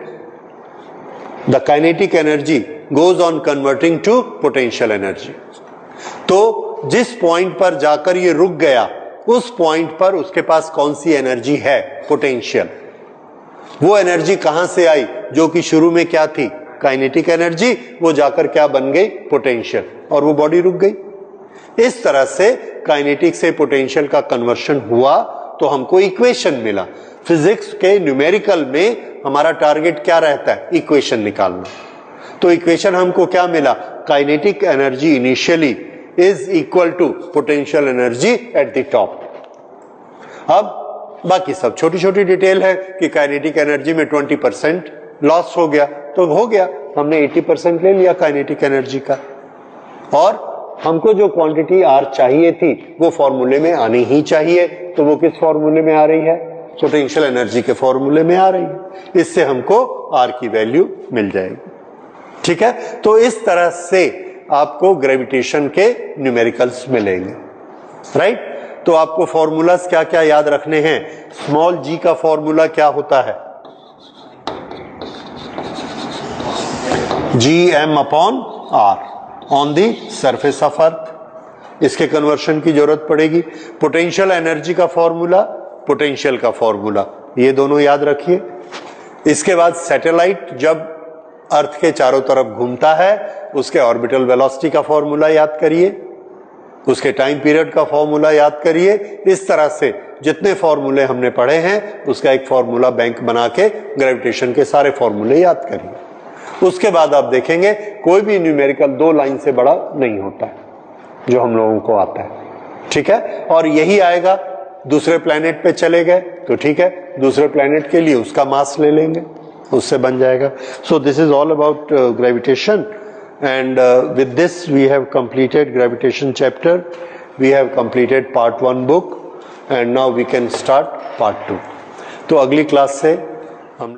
The kinetic energy goes on converting to potential energy. तो जिस पॉइंट पर जाकर ये रुक गया, उस पॉइंट पर उसके पास कौन सी एनर्जी है? पोटेंशियल। वो एनर्जी कहां से आई? जो कि शुरू में क्या थी? Kinetic energy. वो जाकर क्या बन गई? पोटेंशियल। और वो बॉडी रुक गई। इस तरह से काइनेटिक से पोटेंशियल का कन्वर्शन हुआ तो हमको इक्वेशन मिला। फिजिक्स के न्यूमेरिकल में हमारा टारगेट क्या रहता है? इक्वेशन निकालना। तो इक्वेशन हमको क्या मिला? Kinetic energy initially is equal to potential energy at the top. अब बाकी सब छोटी छोटी डिटेल है कि काइनेटिक एनर्जी में 20% लॉस हो गया तो हो गया, हमने 80% ले लिया काइनेटिक एनर्जी का। और हमको जो क्वांटिटी आर चाहिए थी वो फॉर्मूले में आनी ही चाहिए। तो वो किस फॉर्मूले में आ रही है? पोटेंशियल एनर्जी के फॉर्मूले में आ रही है। इससे हमको आर की वैल्यू मिल जाएगी। ठीक है, तो इस तरह से आपको ग्रेविटेशन के न्यूमेरिकल्स मिलेंगे। राइट। तो आपको फॉर्मूलास क्या क्या याद रखने हैं? स्मॉल जी का फॉर्मूला क्या होता है? G M upon R on the surface of earth. इसके कन्वर्शन की जरूरत पड़ेगी। पोटेंशियल एनर्जी का फॉर्मूला, पोटेंशियल का फॉर्मूला, ये दोनों याद रखिए। इसके बाद सैटेलाइट जब अर्थ के चारों तरफ घूमता है उसके ऑर्बिटल वेलोसिटी का फॉर्मूला याद करिए। उसके टाइम पीरियड का फॉर्मूला याद करिए। इस तरह से जितने फॉर्मूले हमने पढ़े हैं उसका एक फॉर्मूला बैंक बना के ग्रेविटेशन के सारे फॉर्मूले याद करिए। उसके बाद आप देखेंगे कोई भी न्यूमेरिकल 2 लाइन से बड़ा नहीं होता है जो हम लोगों को आता है, ठीक है। और यही आएगा, दूसरे प्लेनेट पे चले गए तो ठीक है, दूसरे प्लेनेट के लिए उसका मास ले लेंगे, उससे बन जाएगा। सो this is all about gravitation, and with this we have completed gravitation chapter, we have completed part 1 book and now we can start part 2। तो अगली क्लास से